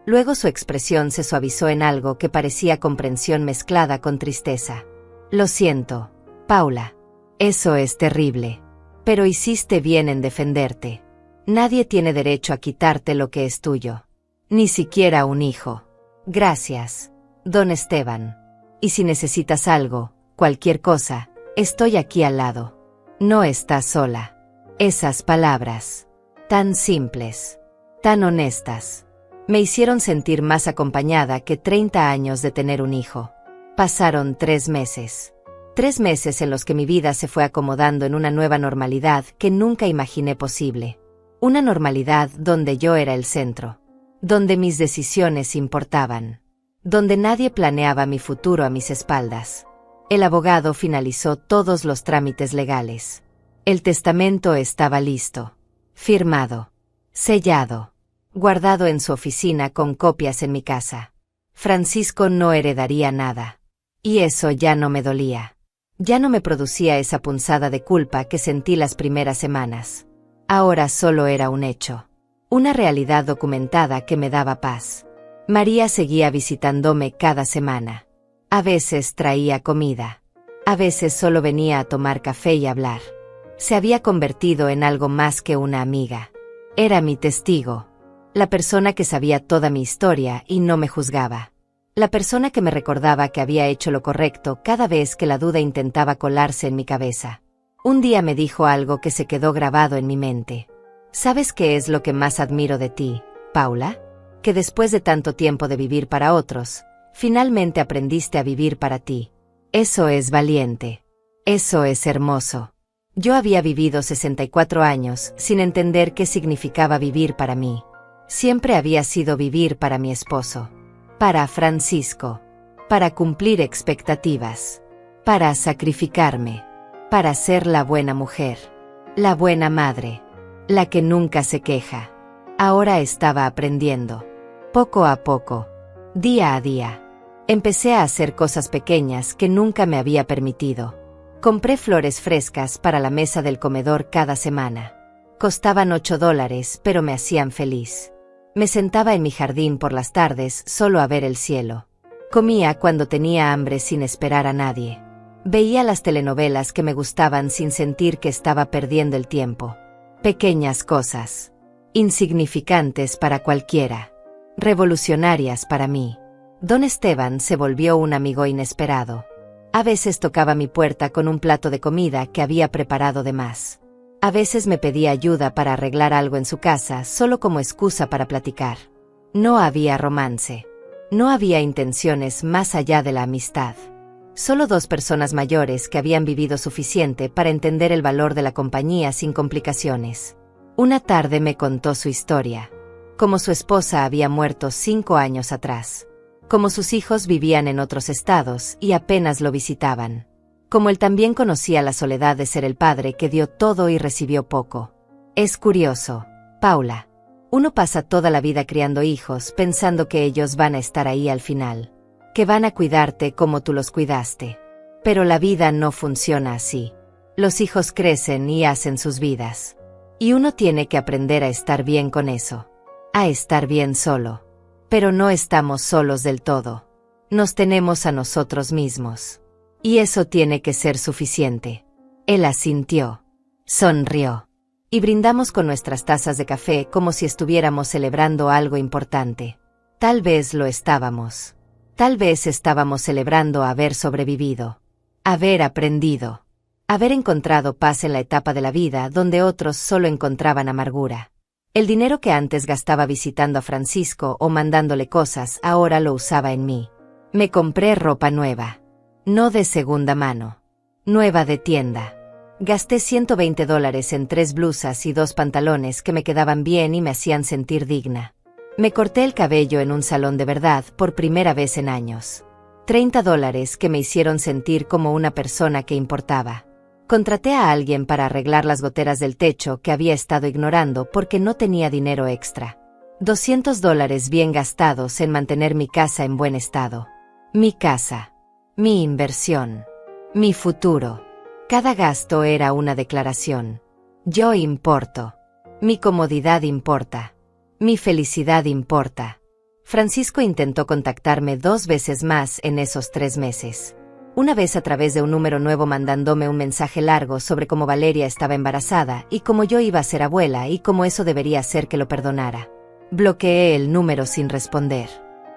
Luego su expresión se suavizó en algo que parecía comprensión mezclada con tristeza. Lo siento, Paula. Eso es terrible. Pero hiciste bien en defenderte. Nadie tiene derecho a quitarte lo que es tuyo. Ni siquiera un hijo. Gracias, don Esteban. Y si necesitas algo, cualquier cosa, estoy aquí al lado. No estás sola. Esas palabras, tan simples, tan honestas, me hicieron sentir más acompañada que 30 años de tener un hijo. Pasaron 3 meses. 3 meses en los que mi vida se fue acomodando en una nueva normalidad que nunca imaginé posible. Una normalidad donde yo era el centro. Donde mis decisiones importaban. Donde nadie planeaba mi futuro a mis espaldas. El abogado finalizó todos los trámites legales. El testamento estaba listo, firmado, sellado, guardado en su oficina con copias en mi casa. Francisco no heredaría nada. Y eso ya no me dolía. Ya no me producía esa punzada de culpa que sentí las primeras semanas. Ahora solo era un hecho. Una realidad documentada que me daba paz. María seguía visitándome cada semana. A veces traía comida. A veces solo venía a tomar café y hablar. Se había convertido en algo más que una amiga. Era mi testigo. La persona que sabía toda mi historia y no me juzgaba. La persona que me recordaba que había hecho lo correcto cada vez que la duda intentaba colarse en mi cabeza. Un día me dijo algo que se quedó grabado en mi mente. ¿Sabes qué es lo que más admiro de ti, Paula? Que después de tanto tiempo de vivir para otros, finalmente aprendiste a vivir para ti. Eso es valiente. Eso es hermoso. Yo había vivido 64 años sin entender qué significaba vivir para mí. Siempre había sido vivir para mi esposo. Para Francisco. Para cumplir expectativas. Para sacrificarme. Para ser la buena mujer. La buena madre. La que nunca se queja. Ahora estaba aprendiendo. Poco a poco. Día a día. Empecé a hacer cosas pequeñas que nunca me había permitido. Compré flores frescas para la mesa del comedor cada semana. Costaban $8, pero me hacían feliz. Me sentaba en mi jardín por las tardes solo a ver el cielo. Comía cuando tenía hambre sin esperar a nadie. Veía las telenovelas que me gustaban sin sentir que estaba perdiendo el tiempo. Pequeñas cosas. Insignificantes para cualquiera. Revolucionarias para mí. Don Esteban se volvió un amigo inesperado. A veces tocaba mi puerta con un plato de comida que había preparado de más. A veces me pedía ayuda para arreglar algo en su casa solo como excusa para platicar. No había romance. No había intenciones más allá de la amistad. Solo dos personas mayores que habían vivido suficiente para entender el valor de la compañía sin complicaciones. Una tarde me contó su historia. Cómo su esposa había muerto 5 años atrás. Como sus hijos vivían en otros estados y apenas lo visitaban. Como él también conocía la soledad de ser el padre que dio todo y recibió poco. Es curioso, Paula. Uno pasa toda la vida criando hijos pensando que ellos van a estar ahí al final. Que van a cuidarte como tú los cuidaste. Pero la vida no funciona así. Los hijos crecen y hacen sus vidas. Y uno tiene que aprender a estar bien con eso. A estar bien solo. Pero no estamos solos del todo. Nos tenemos a nosotros mismos. Y eso tiene que ser suficiente. Él asintió. Sonrió. Y brindamos con nuestras tazas de café como si estuviéramos celebrando algo importante. Tal vez lo estábamos. Tal vez estábamos celebrando haber sobrevivido. Haber aprendido. Haber encontrado paz en la etapa de la vida donde otros solo encontraban amargura. El dinero que antes gastaba visitando a Francisco o mandándole cosas, ahora lo usaba en mí. Me compré ropa nueva. No de segunda mano. Nueva de tienda. Gasté $120 en 3 blusas y 2 pantalones que me quedaban bien y me hacían sentir digna. Me corté el cabello en un salón de verdad por primera vez en años. $30 que me hicieron sentir como una persona que importaba. Contraté a alguien para arreglar las goteras del techo que había estado ignorando porque no tenía dinero extra. $200 bien gastados en mantener mi casa en buen estado. Mi casa. Mi inversión. Mi futuro. Cada gasto era una declaración. Yo importo. Mi comodidad importa. Mi felicidad importa. Francisco intentó contactarme 2 veces más en esos 3 meses. Una vez a través de un número nuevo mandándome un mensaje largo sobre cómo Valeria estaba embarazada y cómo yo iba a ser abuela y cómo eso debería hacer que lo perdonara. Bloqueé el número sin responder.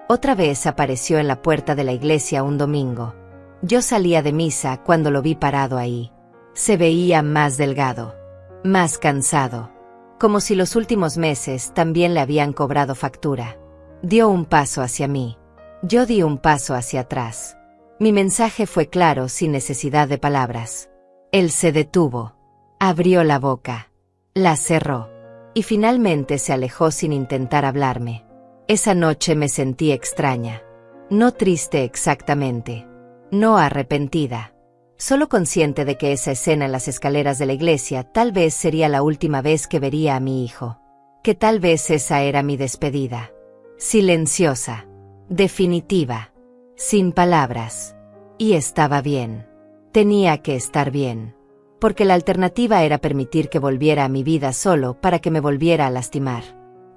Otra vez apareció en la puerta de la iglesia un domingo. Yo salía de misa cuando lo vi parado ahí. Se veía más delgado. Más cansado. Como si los últimos meses también le habían cobrado factura. Dio un paso hacia mí. Yo di un paso hacia atrás. Mi mensaje fue claro sin necesidad de palabras. Él se detuvo. Abrió la boca. La cerró. Y finalmente se alejó sin intentar hablarme. Esa noche me sentí extraña. No triste exactamente. No arrepentida. Solo consciente de que esa escena en las escaleras de la iglesia tal vez sería la última vez que vería a mi hijo. Que tal vez esa era mi despedida. Silenciosa. Definitiva. Sin palabras. Y estaba bien. Tenía que estar bien. Porque la alternativa era permitir que volviera a mi vida solo para que me volviera a lastimar.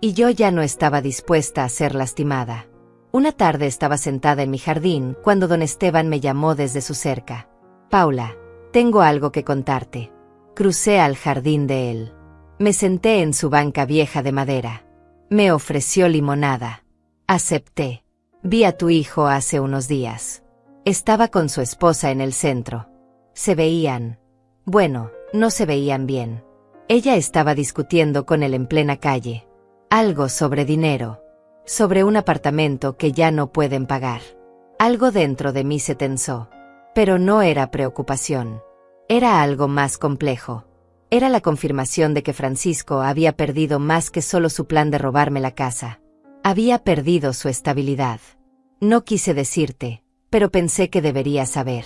Y yo ya no estaba dispuesta a ser lastimada. Una tarde estaba sentada en mi jardín cuando don Esteban me llamó desde su cerca. Paula, tengo algo que contarte. Crucé al jardín de él. Me senté en su banca vieja de madera. Me ofreció limonada. Acepté. Vi a tu hijo hace unos días. Estaba con su esposa en el centro. Se veían. Bueno, no se veían bien. Ella estaba discutiendo con él en plena calle. Algo sobre dinero. Sobre un apartamento que ya no pueden pagar. Algo dentro de mí se tensó. Pero no era preocupación. Era algo más complejo. Era la confirmación de que Francisco había perdido más que solo su plan de robarme la casa. Había perdido su estabilidad. No quise decirte, pero pensé que deberías saber.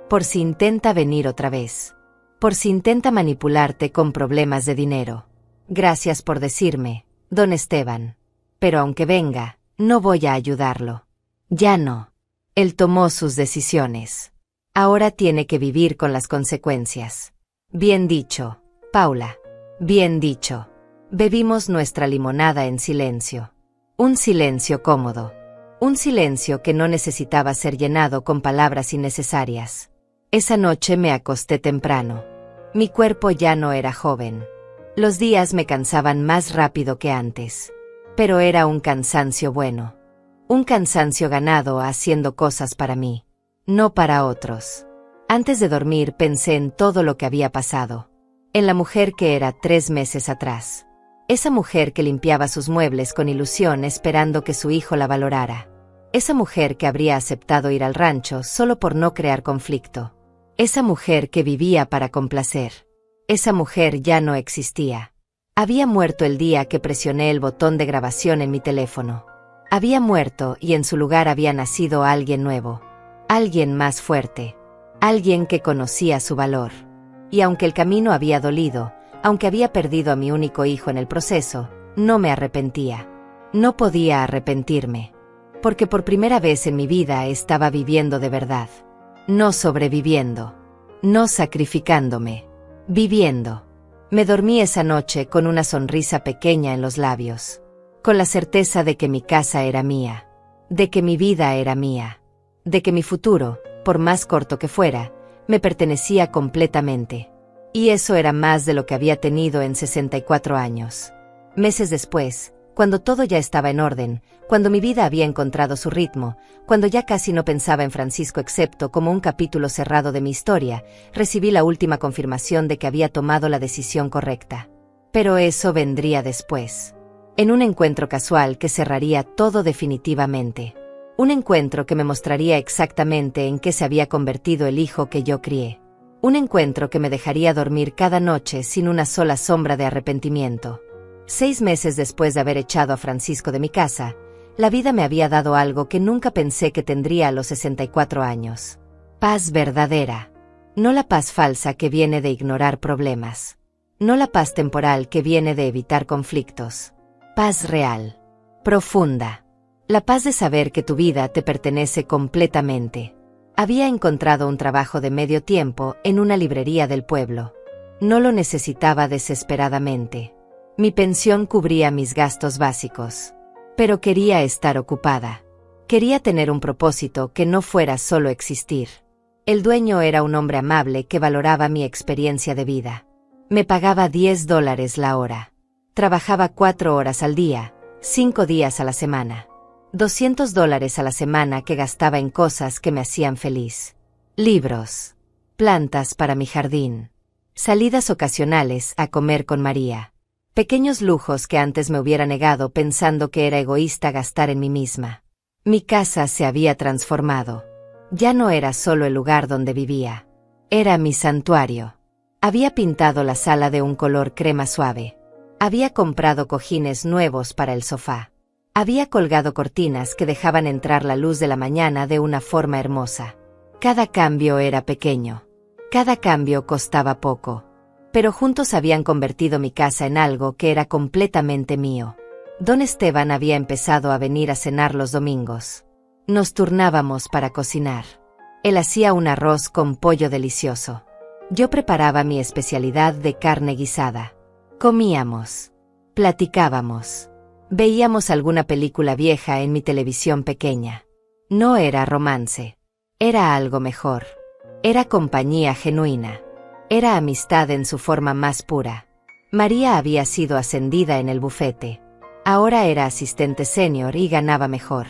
Por si intenta venir otra vez. Por si intenta manipularte con problemas de dinero. Gracias por decirme, don Esteban. Pero aunque venga, no voy a ayudarlo. Ya no. Él tomó sus decisiones. Ahora tiene que vivir con las consecuencias. Bien dicho, Paula. Bien dicho. Bebimos nuestra limonada en silencio. Un silencio cómodo. Un silencio que no necesitaba ser llenado con palabras innecesarias. Esa noche me acosté temprano. Mi cuerpo ya no era joven. Los días me cansaban más rápido que antes. Pero era un cansancio bueno. Un cansancio ganado haciendo cosas para mí. No para otros. Antes de dormir pensé en todo lo que había pasado. En la mujer que era 3 meses atrás. Esa mujer que limpiaba sus muebles con ilusión esperando que su hijo la valorara. Esa mujer que habría aceptado ir al rancho solo por no crear conflicto. Esa mujer que vivía para complacer. Esa mujer ya no existía. Había muerto el día que presioné el botón de grabación en mi teléfono. Había muerto y en su lugar había nacido alguien nuevo. Alguien más fuerte. Alguien que conocía su valor. Y aunque el camino había dolido, aunque había perdido a mi único hijo en el proceso, no me arrepentía. No podía arrepentirme. Porque por primera vez en mi vida estaba viviendo de verdad. No sobreviviendo. No sacrificándome. Viviendo. Me dormí esa noche con una sonrisa pequeña en los labios. Con la certeza de que mi casa era mía. De que mi vida era mía. De que mi futuro, por más corto que fuera, me pertenecía completamente. Y eso era más de lo que había tenido en 64 años. Meses después, cuando todo ya estaba en orden, cuando mi vida había encontrado su ritmo, cuando ya casi no pensaba en Francisco excepto como un capítulo cerrado de mi historia, recibí la última confirmación de que había tomado la decisión correcta. Pero eso vendría después. En un encuentro casual que cerraría todo definitivamente. Un encuentro que me mostraría exactamente en qué se había convertido el hijo que yo crié. Un encuentro que me dejaría dormir cada noche sin una sola sombra de arrepentimiento. 6 meses después de haber echado a Francisco de mi casa, la vida me había dado algo que nunca pensé que tendría a los 64 años. Paz verdadera. No la paz falsa que viene de ignorar problemas. No la paz temporal que viene de evitar conflictos. Paz real. Profunda. La paz de saber que tu vida te pertenece completamente. Había encontrado un trabajo de medio tiempo en una librería del pueblo. No lo necesitaba desesperadamente. Mi pensión cubría mis gastos básicos. Pero quería estar ocupada. Quería tener un propósito que no fuera solo existir. El dueño era un hombre amable que valoraba mi experiencia de vida. Me pagaba $10 la hora. Trabajaba 4 horas al día, 5 días a la semana. $200 a la semana que gastaba en cosas que me hacían feliz. Libros. Plantas para mi jardín. Salidas ocasionales a comer con María. Pequeños lujos que antes me hubiera negado pensando que era egoísta gastar en mí misma. Mi casa se había transformado. Ya no era solo el lugar donde vivía. Era mi santuario. Había pintado la sala de un color crema suave. Había comprado cojines nuevos para el sofá. Había colgado cortinas que dejaban entrar la luz de la mañana de una forma hermosa. Cada cambio era pequeño. Cada cambio costaba poco. Pero juntos habían convertido mi casa en algo que era completamente mío. Don Esteban había empezado a venir a cenar los domingos. Nos turnábamos para cocinar. Él hacía un arroz con pollo delicioso. Yo preparaba mi especialidad de carne guisada. Comíamos. Platicábamos. Veíamos alguna película vieja en mi televisión pequeña. No era romance. Era algo mejor. Era compañía genuina. Era amistad en su forma más pura. María había sido ascendida en el bufete. Ahora era asistente senior y ganaba mejor.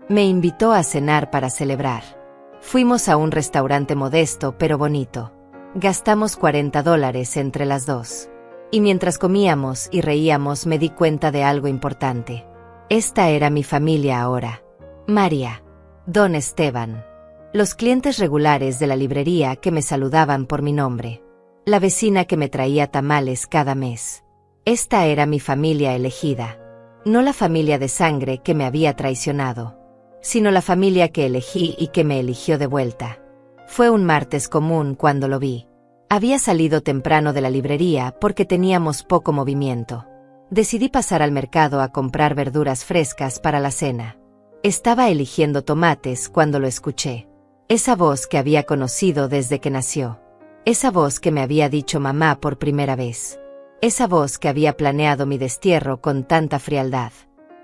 Me invitó a cenar para celebrar. Fuimos a un restaurante modesto pero bonito. Gastamos $40 entre las dos. Y mientras comíamos y reíamos me di cuenta de algo importante. Esta era mi familia ahora. María. Don Esteban. Los clientes regulares de la librería que me saludaban por mi nombre. La vecina que me traía tamales cada mes. Esta era mi familia elegida. No la familia de sangre que me había traicionado, sino la familia que elegí y que me eligió de vuelta. Fue un martes común cuando lo vi. Había salido temprano de la librería porque teníamos poco movimiento. Decidí pasar al mercado a comprar verduras frescas para la cena. Estaba eligiendo tomates cuando lo escuché. Esa voz que había conocido desde que nació. Esa voz que me había dicho mamá por primera vez. Esa voz que había planeado mi destierro con tanta frialdad.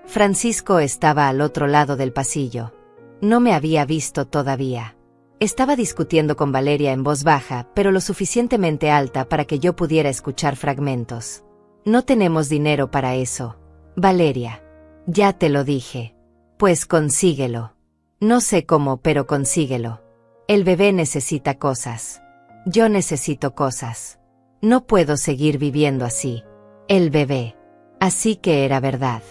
Francisco estaba al otro lado del pasillo. No me había visto todavía. Estaba discutiendo con Valeria en voz baja, pero lo suficientemente alta para que yo pudiera escuchar fragmentos. No tenemos dinero para eso, Valeria. Ya te lo dije. Pues consíguelo. No sé cómo, pero consíguelo. El bebé necesita cosas. Yo necesito cosas. No puedo seguir viviendo así. El bebé. Así que era verdad.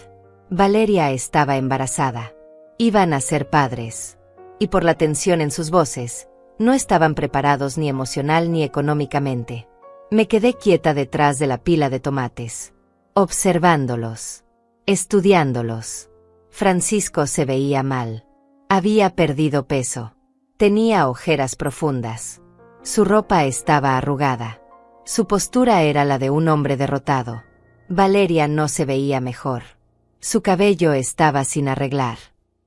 Valeria estaba embarazada. Iban a ser padres. Y por la tensión en sus voces, no estaban preparados ni emocional ni económicamente. Me quedé quieta detrás de la pila de tomates. Observándolos. Estudiándolos. Francisco se veía mal. Había perdido peso. Tenía ojeras profundas. Su ropa estaba arrugada. Su postura era la de un hombre derrotado. Valeria no se veía mejor. Su cabello estaba sin arreglar.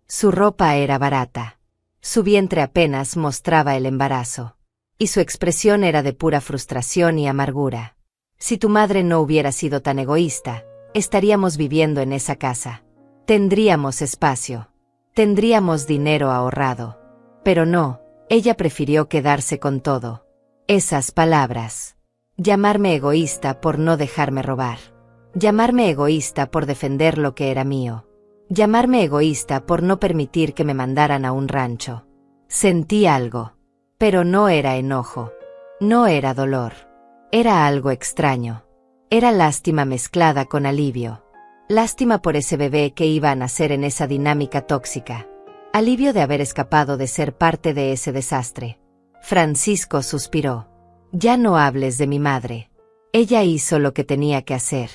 Su ropa era barata. Su vientre apenas mostraba el embarazo. Y su expresión era de pura frustración y amargura. Si tu madre no hubiera sido tan egoísta, estaríamos viviendo en esa casa. Tendríamos espacio. Tendríamos dinero ahorrado. Pero no, ella prefirió quedarse con todo. Esas palabras. Llamarme egoísta por no dejarme robar. Llamarme egoísta por defender lo que era mío. Llamarme egoísta por no permitir que me mandaran a un rancho. Sentí algo. Pero no era enojo. No era dolor. Era algo extraño. Era lástima mezclada con alivio. Lástima por ese bebé que iba a nacer en esa dinámica tóxica. Alivio de haber escapado de ser parte de ese desastre. Francisco suspiró. Ya no hables de mi madre. Ella hizo lo que tenía que hacer.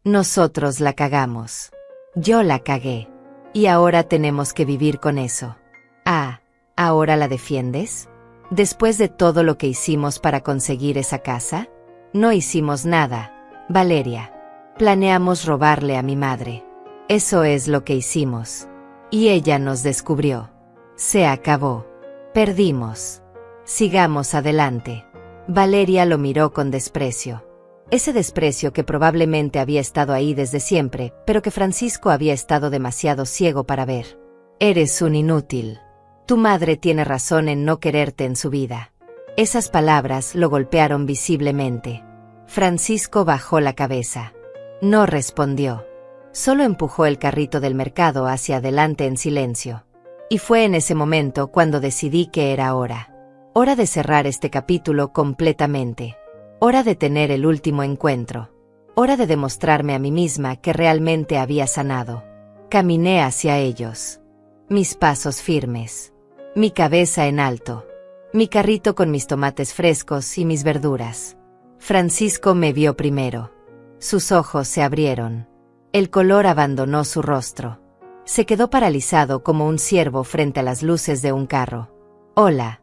Nosotros la cagamos. Yo la cagué. Y ahora tenemos que vivir con eso. Ah, ¿ahora la defiendes? Después de todo lo que hicimos para conseguir esa casa, no hicimos nada, Valeria. Planeamos robarle a mi madre. Eso es lo que hicimos. Y ella nos descubrió. Se acabó. Perdimos. Sigamos adelante. Valeria lo miró con desprecio. Ese desprecio que probablemente había estado ahí desde siempre, pero que Francisco había estado demasiado ciego para ver. Eres un inútil. Tu madre tiene razón en no quererte en su vida. Esas palabras lo golpearon visiblemente. Francisco bajó la cabeza. No respondió. Solo empujó el carrito del mercado hacia adelante en silencio. Y fue en ese momento cuando decidí que era hora. Hora de cerrar este capítulo completamente. Hora de tener el último encuentro. Hora de demostrarme a mí misma que realmente había sanado. Caminé hacia ellos. Mis pasos firmes. Mi cabeza en alto. Mi carrito con mis tomates frescos y mis verduras. Francisco me vio primero. Sus ojos se abrieron. El color abandonó su rostro. Se quedó paralizado como un ciervo frente a las luces de un carro. Hola,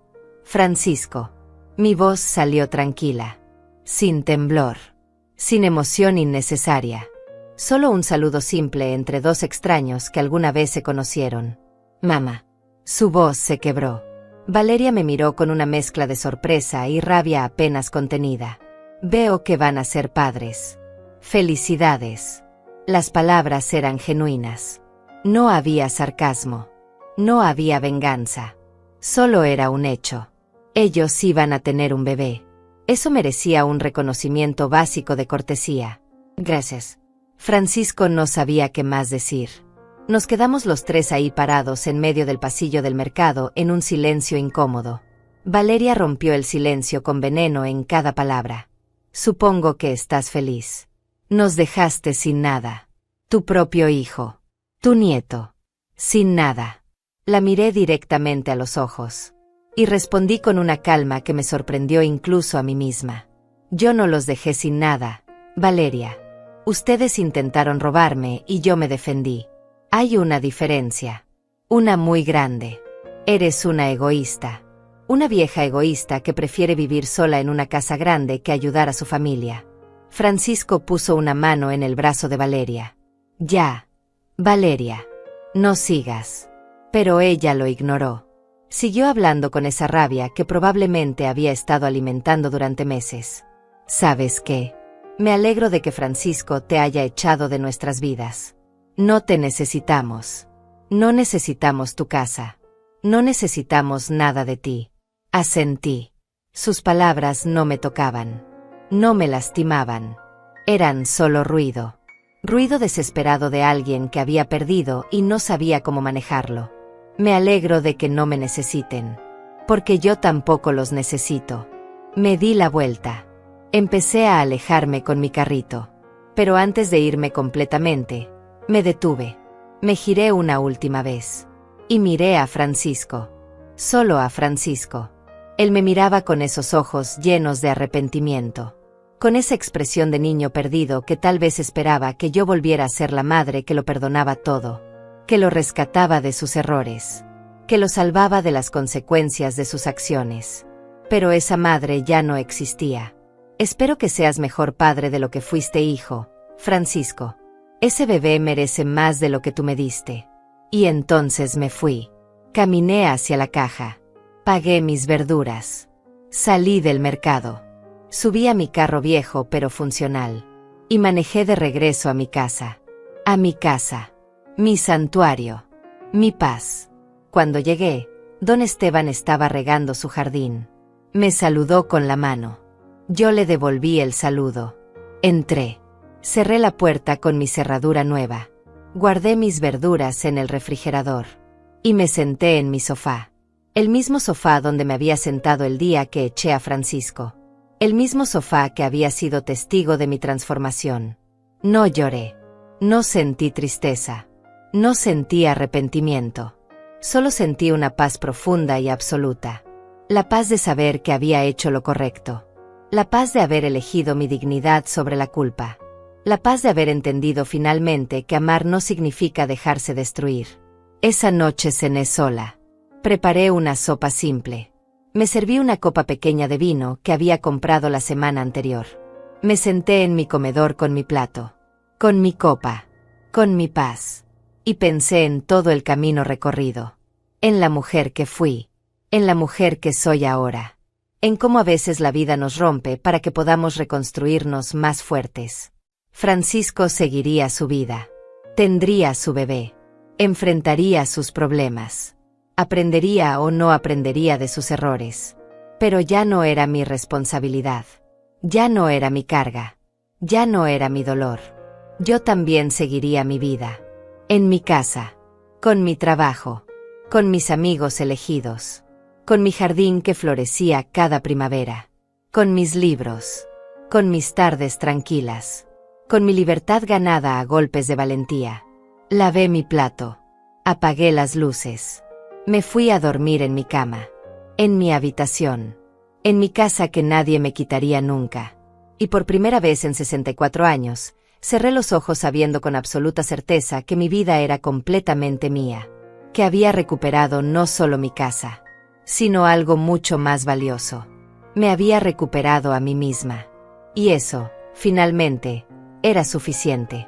Francisco. Mi voz salió tranquila, sin temblor, sin emoción innecesaria. Solo un saludo simple entre dos extraños que alguna vez se conocieron. Mamá. Su voz se quebró. Valeria me miró con una mezcla de sorpresa y rabia apenas contenida. Veo que van a ser padres. Felicidades. Las palabras eran genuinas. No había sarcasmo. No había venganza. Solo era un hecho. Ellos iban a tener un bebé. Eso merecía un reconocimiento básico de cortesía. Gracias. Francisco no sabía qué más decir. Nos quedamos los tres ahí parados en medio del pasillo del mercado en un silencio incómodo. Valeria rompió el silencio con veneno en cada palabra. Supongo que estás feliz. Nos dejaste sin nada. Tu propio hijo. Tu nieto. Sin nada. La miré directamente a los ojos. Y respondí con una calma que me sorprendió incluso a mí misma. Yo no los dejé sin nada, Valeria. Ustedes intentaron robarme y yo me defendí. Hay una diferencia. Una muy grande. Eres una egoísta. Una vieja egoísta que prefiere vivir sola en una casa grande que ayudar a su familia. Francisco puso una mano en el brazo de Valeria. Ya. Valeria. No sigas. Pero ella lo ignoró. Siguió hablando con esa rabia que probablemente había estado alimentando durante meses. ¿Sabes qué? Me alegro de que Francisco te haya echado de nuestras vidas. No te necesitamos. No necesitamos tu casa. No necesitamos nada de ti. Asentí. Sus palabras no me tocaban. No me lastimaban. Eran solo ruido. Ruido desesperado de alguien que había perdido y no sabía cómo manejarlo. Me alegro de que no me necesiten. Porque yo tampoco los necesito. Me di la vuelta. Empecé a alejarme con mi carrito. Pero antes de irme completamente, me detuve. Me giré una última vez. Y miré a Francisco. Solo a Francisco. Él me miraba con esos ojos llenos de arrepentimiento. Con esa expresión de niño perdido que tal vez esperaba que yo volviera a ser la madre que lo perdonaba todo. Que lo rescataba de sus errores, que lo salvaba de las consecuencias de sus acciones. Pero esa madre ya no existía. Espero que seas mejor padre de lo que fuiste hijo, Francisco. Ese bebé merece más de lo que tú me diste. Y entonces me fui. Caminé hacia la caja. Pagué mis verduras. Salí del mercado. Subí a mi carro viejo pero funcional. Y manejé de regreso a mi casa. A mi casa. Mi santuario. Mi paz. Cuando llegué, don Esteban estaba regando su jardín. Me saludó con la mano. Yo le devolví el saludo. Entré. Cerré la puerta con mi cerradura nueva. Guardé mis verduras en el refrigerador. Y me senté en mi sofá. El mismo sofá donde me había sentado el día que eché a Francisco. El mismo sofá que había sido testigo de mi transformación. No lloré. No sentí tristeza. No sentí arrepentimiento. Solo sentí una paz profunda y absoluta. La paz de saber que había hecho lo correcto. La paz de haber elegido mi dignidad sobre la culpa. La paz de haber entendido finalmente que amar no significa dejarse destruir. Esa noche cené sola. Preparé una sopa simple. Me serví una copa pequeña de vino que había comprado la semana anterior. Me senté en mi comedor con mi plato. Con mi copa. Con mi paz. Y pensé en todo el camino recorrido. En la mujer que fui. En la mujer que soy ahora. En cómo a veces la vida nos rompe para que podamos reconstruirnos más fuertes. Francisco seguiría su vida. Tendría su bebé. Enfrentaría sus problemas. Aprendería o no aprendería de sus errores. Pero ya no era mi responsabilidad. Ya no era mi carga. Ya no era mi dolor. Yo también seguiría mi vida. En mi casa, con mi trabajo, con mis amigos elegidos, con mi jardín que florecía cada primavera, con mis libros, con mis tardes tranquilas, con mi libertad ganada a golpes de valentía. Lavé mi plato, apagué las luces, me fui a dormir en mi cama, en mi habitación, en mi casa que nadie me quitaría nunca. Y por primera vez en 64 años, cerré los ojos sabiendo con absoluta certeza que mi vida era completamente mía, que había recuperado no solo mi casa, sino algo mucho más valioso. Me había recuperado a mí misma. Y eso, finalmente, era suficiente.